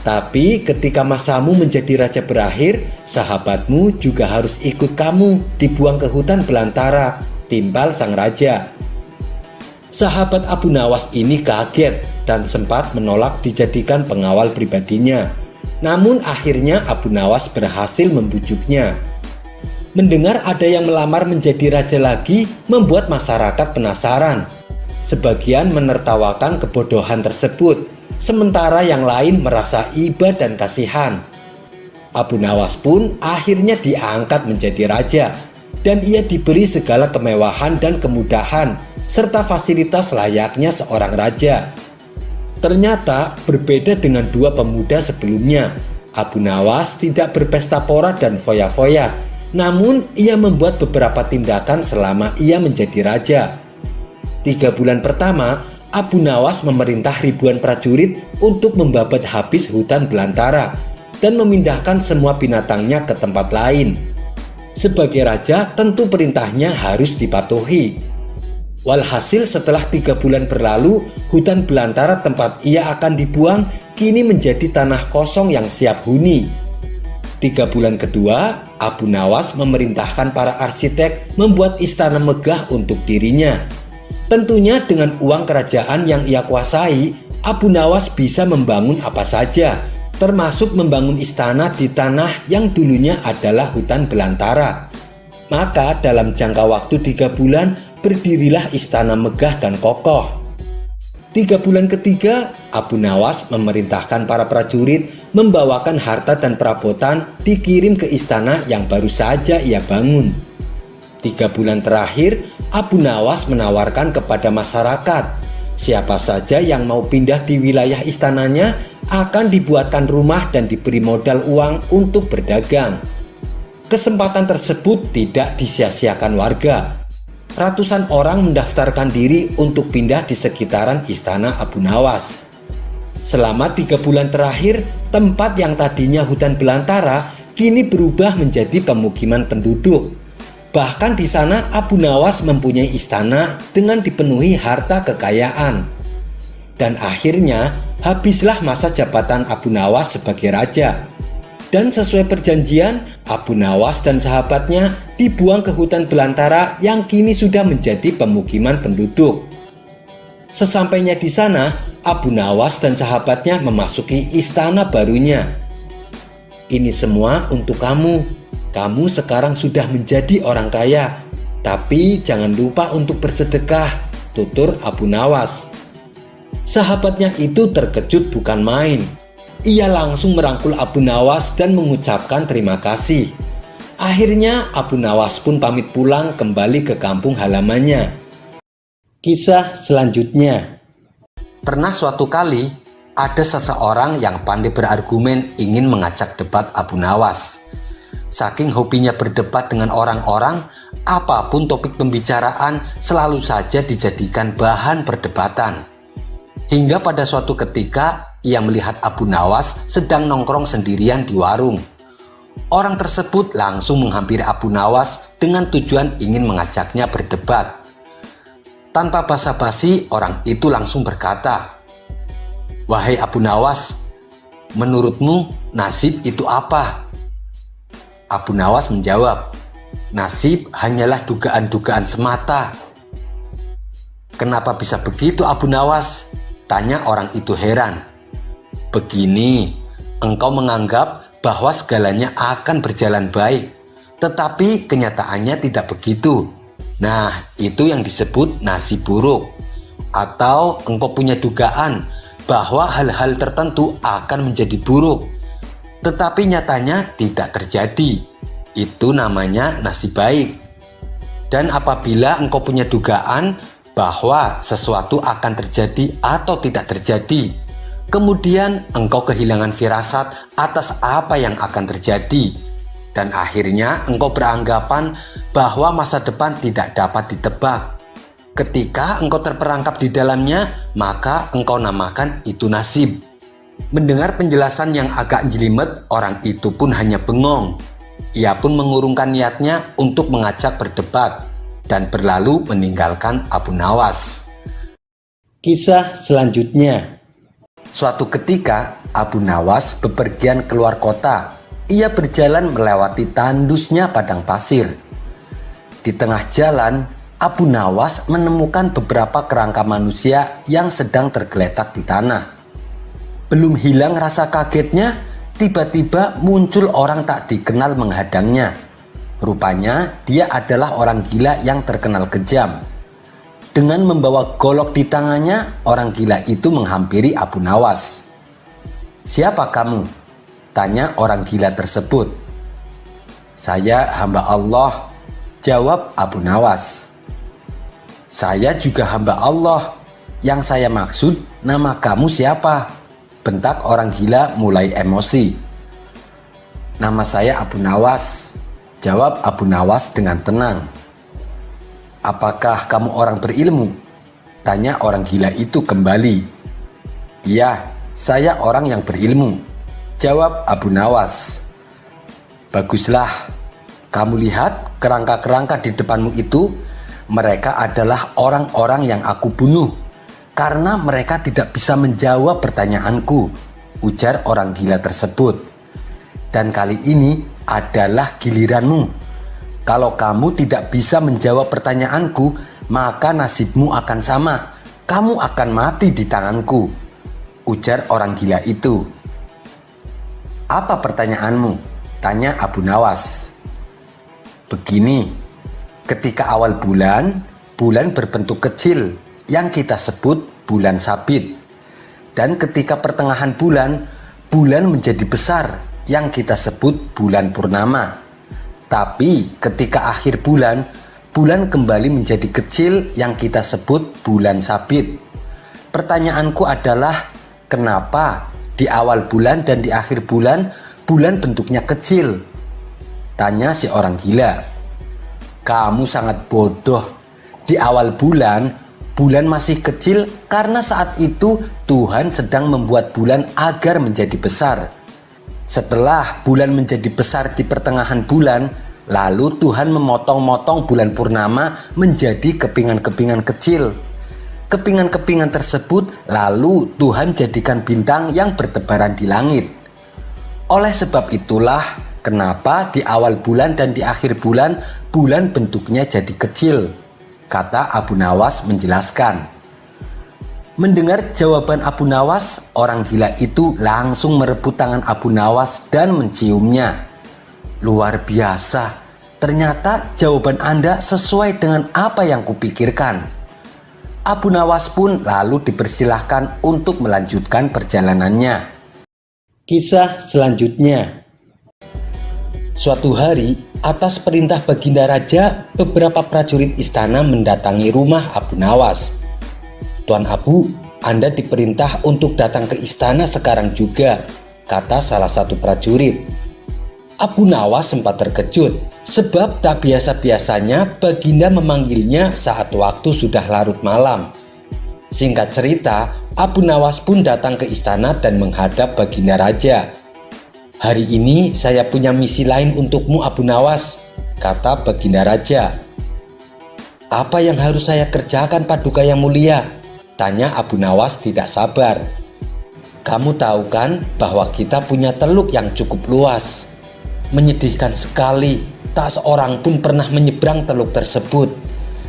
Tapi ketika masamu menjadi raja berakhir, sahabatmu juga harus ikut kamu dibuang ke hutan belantara," timbal sang raja. Sahabat Abu Nawas ini kaget dan sempat menolak dijadikan pengawal pribadinya. Namun akhirnya Abu Nawas berhasil membujuknya. Mendengar ada yang melamar menjadi raja lagi membuat masyarakat penasaran. Sebagian menertawakan kebodohan tersebut, sementara yang lain merasa iba dan kasihan. Abu Nawas pun akhirnya diangkat menjadi raja, dan ia diberi segala kemewahan dan kemudahan serta fasilitas layaknya seorang raja. Ternyata berbeda dengan 2 pemuda sebelumnya. Abu Nawas tidak berpesta pora dan foya-foya, namun ia membuat beberapa tindakan selama ia menjadi raja. 3 bulan pertama, Abu Nawas memerintah ribuan prajurit untuk membabat habis hutan belantara dan memindahkan semua binatangnya ke tempat lain. Sebagai raja, tentu perintahnya harus dipatuhi. Walhasil setelah 3 bulan berlalu, hutan belantara tempat ia akan dibuang kini menjadi tanah kosong yang siap huni. 3 bulan kedua, Abu Nawas memerintahkan para arsitek membuat istana megah untuk dirinya. Tentunya dengan uang kerajaan yang ia kuasai, Abu Nawas bisa membangun apa saja, termasuk membangun istana di tanah yang dulunya adalah hutan belantara. Maka dalam jangka waktu 3 bulan berdirilah istana megah dan kokoh. 3 bulan ketiga, Abu Nawas memerintahkan para prajurit membawakan harta dan perabotan dikirim ke istana yang baru saja ia bangun. 3 bulan terakhir, Abu Nawas menawarkan kepada masyarakat, siapa saja yang mau pindah di wilayah istananya akan dibuatkan rumah dan diberi modal uang untuk berdagang. Kesempatan tersebut tidak disia-siakan warga. Ratusan orang mendaftarkan diri untuk pindah di sekitaran istana Abu Nawas. Selama 3 bulan terakhir, tempat yang tadinya hutan belantara kini berubah menjadi pemukiman penduduk. Bahkan di sana Abu Nawas mempunyai istana dengan dipenuhi harta kekayaan. Dan akhirnya habislah masa jabatan Abu Nawas sebagai raja. Dan sesuai perjanjian, Abu Nawas dan sahabatnya dibuang ke hutan belantara yang kini sudah menjadi pemukiman penduduk. Sesampainya di sana, Abu Nawas dan sahabatnya memasuki istana barunya. Ini semua untuk kamu. Kamu sekarang sudah menjadi orang kaya. Tapi jangan lupa untuk bersedekah, tutur Abu Nawas. Sahabatnya itu terkejut bukan main. Ia langsung merangkul Abu Nawas dan mengucapkan terima kasih. Akhirnya Abu Nawas pun pamit pulang kembali ke kampung halamannya. Kisah selanjutnya. Pernah suatu kali ada seseorang yang pandai berargumen ingin mengajak debat Abu Nawas. Saking hobinya berdebat dengan orang-orang, apapun topik pembicaraan selalu saja dijadikan bahan perdebatan. Hingga pada suatu ketika ia melihat Abu Nawas sedang nongkrong sendirian di warung. Orang tersebut langsung menghampiri Abu Nawas dengan tujuan ingin mengajaknya berdebat. Tanpa basa-basi, orang itu langsung berkata, "Wahai Abu Nawas, menurutmu nasib itu apa?" Abu Nawas menjawab, "Nasib hanyalah dugaan-dugaan semata." "Kenapa bisa begitu Abu Nawas?" tanya orang itu heran. "Begini, engkau menganggap bahwa segalanya akan berjalan baik, tetapi kenyataannya tidak begitu. Nah, itu yang disebut nasib buruk. Atau engkau punya dugaan bahwa hal-hal tertentu akan menjadi buruk, tetapi nyatanya tidak terjadi. Itu namanya nasib baik. Dan apabila engkau punya dugaan bahwa sesuatu akan terjadi atau tidak terjadi, kemudian engkau kehilangan firasat atas apa yang akan terjadi, dan akhirnya engkau beranggapan bahwa masa depan tidak dapat ditebak. Ketika engkau terperangkap di dalamnya, maka engkau namakan itu nasib." Mendengar penjelasan yang agak jelimet, orang itu pun hanya bengong. Ia pun mengurungkan niatnya untuk mengajak berdebat dan berlalu meninggalkan Abu Nawas. Kisah selanjutnya. Suatu ketika Abu Nawas bepergian keluar kota. Ia berjalan melewati tandusnya padang pasir. Di tengah jalan, Abu Nawas menemukan beberapa kerangka manusia yang sedang tergeletak di tanah. Belum hilang rasa kagetnya, tiba-tiba muncul orang tak dikenal menghadangnya. Rupanya dia adalah orang gila yang terkenal kejam. Dengan membawa golok di tangannya, orang gila itu menghampiri Abu Nawas. "Siapa kamu?" tanya orang gila tersebut. "Saya hamba Allah," jawab Abu Nawas. "Saya juga hamba Allah. Yang saya maksud, nama kamu siapa?" bentak orang gila mulai emosi. "Nama saya Abu Nawas," jawab Abu Nawas dengan tenang. "Apakah kamu orang berilmu?" tanya orang gila itu kembali. "Iya, saya orang yang berilmu," jawab Abu Nawas. "Baguslah, kamu lihat kerangka-kerangka di depanmu itu, mereka adalah orang-orang yang aku bunuh karena mereka tidak bisa menjawab pertanyaanku," ujar orang gila tersebut. "Dan kali ini adalah giliranmu. Kalau kamu tidak bisa menjawab pertanyaanku, maka nasibmu akan sama. Kamu akan mati di tanganku," ujar orang gila itu. "Apa pertanyaanmu?" tanya Abu Nawas. "Begini, Ketika awal bulan, bulan berbentuk kecil yang kita sebut bulan sabit. Dan ketika pertengahan bulan, bulan menjadi besar yang kita sebut bulan purnama. Tapi ketika akhir bulan, bulan kembali menjadi kecil yang kita sebut bulan sabit. Pertanyaanku adalah, kenapa di awal bulan dan di akhir bulan, bulan bentuknya kecil? Tanya si orang gila. Kamu sangat bodoh. Di awal bulan, bulan masih kecil karena saat itu Tuhan sedang membuat bulan agar menjadi besar. Setelah bulan menjadi besar di pertengahan bulan, lalu Tuhan memotong-motong bulan purnama menjadi kepingan-kepingan kecil. Kepingan-kepingan tersebut lalu Tuhan jadikan bintang yang bertebaran di langit. Oleh sebab itulah kenapa di awal bulan dan di akhir bulan, bulan bentuknya jadi kecil, kata Abu Nawas menjelaskan. Mendengar jawaban Abu Nawas, orang gila itu langsung merebut tangan Abu Nawas dan menciumnya. Luar biasa, ternyata jawaban Anda sesuai dengan apa yang kupikirkan. Abu Nawas pun lalu dipersilahkan untuk melanjutkan perjalanannya. Kisah selanjutnya. Suatu hari, atas perintah Baginda Raja, beberapa prajurit istana mendatangi rumah Abu Nawas. Tuan Abu, Anda diperintah untuk datang ke istana sekarang juga, kata salah satu prajurit. Abu Nawas sempat terkejut, sebab tak biasa-biasanya Baginda memanggilnya saat waktu sudah larut malam. Singkat cerita, Abu Nawas pun datang ke istana dan menghadap Baginda Raja. Hari ini saya punya misi lain untukmu Abu Nawas, kata Baginda Raja. Apa yang harus saya kerjakan Paduka Yang Mulia? Tanya Abu Nawas tidak sabar. Kamu tahu kan bahwa kita punya teluk yang cukup luas. Menyedihkan sekali, tak seorang pun pernah menyeberang teluk tersebut.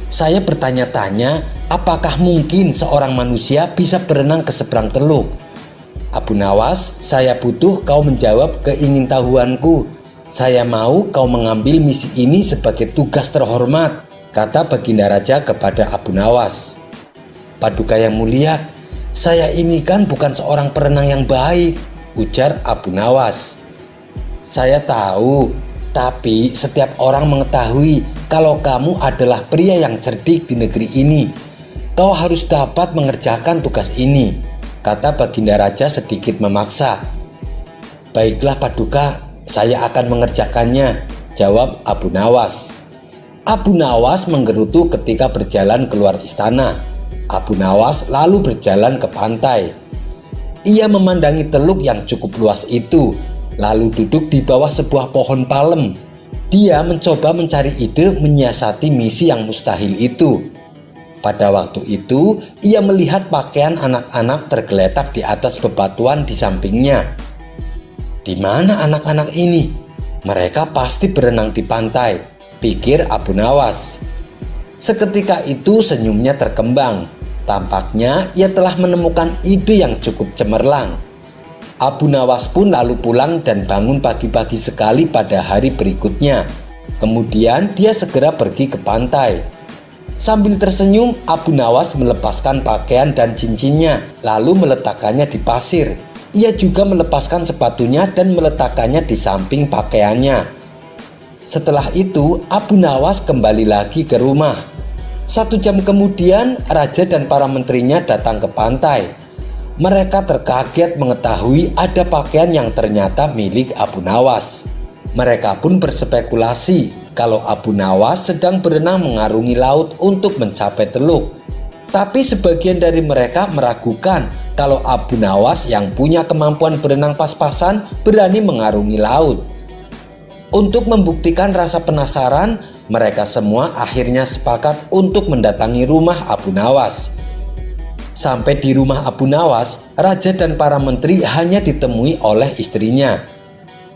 Saya bertanya-tanya, apakah mungkin seorang manusia bisa berenang ke seberang teluk? Abu Nawas, saya butuh kau menjawab keingintahuanku. Saya mau kau mengambil misi ini sebagai tugas terhormat, kata Baginda Raja kepada Abu Nawas. Paduka Yang Mulia, saya ini kan bukan seorang perenang yang baik, ujar Abu Nawas. Saya tahu, tapi setiap orang mengetahui kalau kamu adalah pria yang cerdik di negeri ini. Kau harus dapat mengerjakan tugas ini, kata Baginda Raja sedikit memaksa. Baiklah Paduka, saya akan mengerjakannya, jawab Abu Nawas. Abu Nawas menggerutu ketika berjalan keluar istana. Abu Nawas lalu berjalan ke pantai. Ia memandangi teluk yang cukup luas itu, lalu duduk di bawah sebuah pohon palem. Dia mencoba mencari ide menyiasati misi yang mustahil itu. Pada waktu itu, ia melihat pakaian anak-anak tergeletak di atas bebatuan di sampingnya. Di mana anak-anak ini? Mereka pasti berenang di pantai, pikir Abu Nawas. Seketika itu senyumnya terkembang. Tampaknya ia telah menemukan ide yang cukup cemerlang. Abu Nawas pun lalu pulang dan bangun pagi-pagi sekali pada hari berikutnya. Kemudian dia segera pergi ke pantai. Sambil tersenyum, Abu Nawas melepaskan pakaian dan cincinnya, lalu meletakkannya di pasir. Ia juga melepaskan sepatunya dan meletakkannya di samping pakaiannya. Setelah itu, Abu Nawas kembali lagi ke rumah. 1 jam kemudian, raja dan para menterinya datang ke pantai. Mereka terkaget mengetahui ada pakaian yang ternyata milik Abu Nawas. Mereka pun berspekulasi kalau Abu Nawas sedang berenang mengarungi laut untuk mencapai teluk. Tapi sebagian dari mereka meragukan kalau Abu Nawas yang punya kemampuan berenang pas-pasan berani mengarungi laut. Untuk membuktikan rasa penasaran, mereka semua akhirnya sepakat untuk mendatangi rumah Abu Nawas. Sampai di rumah Abu Nawas, raja dan para menteri hanya ditemui oleh istrinya.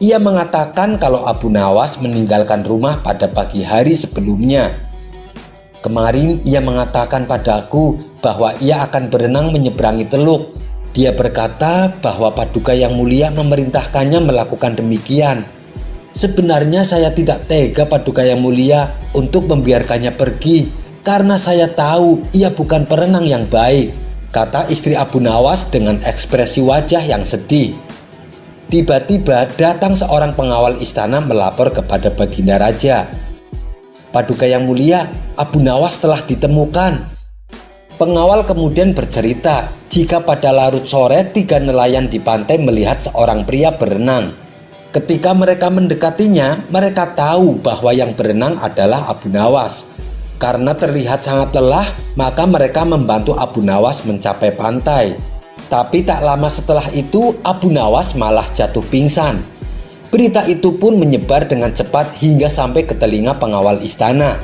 Ia mengatakan kalau Abu Nawas meninggalkan rumah pada pagi hari sebelumnya. Kemarin ia mengatakan padaku bahwa ia akan berenang menyeberangi teluk. Dia berkata bahwa Paduka Yang Mulia memerintahkannya melakukan demikian. Sebenarnya saya tidak tega Paduka Yang Mulia untuk membiarkannya pergi karena saya tahu ia bukan perenang yang baik, kata istri Abu Nawas dengan ekspresi wajah yang sedih. Tiba-tiba datang seorang pengawal istana melapor kepada Baginda Raja. Paduka Yang Mulia, Abu Nawas telah ditemukan. Pengawal kemudian bercerita jika pada larut sore 3 nelayan di pantai melihat seorang pria berenang. Ketika mereka mendekatinya, mereka tahu bahwa yang berenang adalah Abu Nawas. Karena terlihat sangat lelah, maka mereka membantu Abu Nawas mencapai pantai. Tapi tak lama setelah itu, Abu Nawas malah jatuh pingsan. Berita itu pun menyebar dengan cepat hingga sampai ke telinga pengawal istana.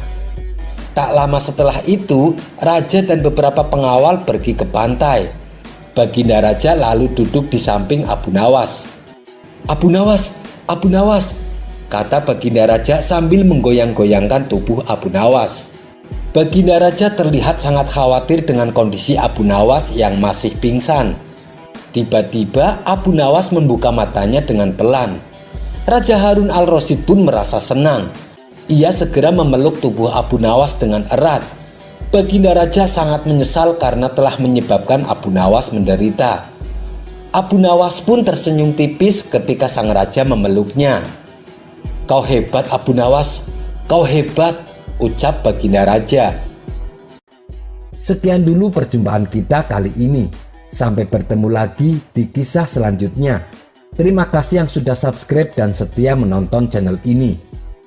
Tak lama setelah itu, raja dan beberapa pengawal pergi ke pantai. Baginda Raja lalu duduk di samping Abu Nawas. "Abu Nawas, Abu Nawas," kata Baginda Raja sambil menggoyang-goyangkan tubuh Abu Nawas. Baginda Raja terlihat sangat khawatir dengan kondisi Abu Nawas yang masih pingsan. Tiba-tiba Abu Nawas membuka matanya dengan pelan. Raja Harun al-Rasyid pun merasa senang. Ia segera memeluk tubuh Abu Nawas dengan erat. Baginda Raja sangat menyesal karena telah menyebabkan Abu Nawas menderita. Abu Nawas pun tersenyum tipis ketika sang raja memeluknya. "Kau hebat Abu Nawas, kau hebat," ucap Baginda Raja. Sekian dulu perjumpaan kita kali ini. Sampai bertemu lagi di kisah selanjutnya. Terima kasih yang sudah subscribe dan setia menonton channel ini.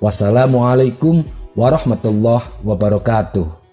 Wassalamualaikum warahmatullahi wabarakatuh.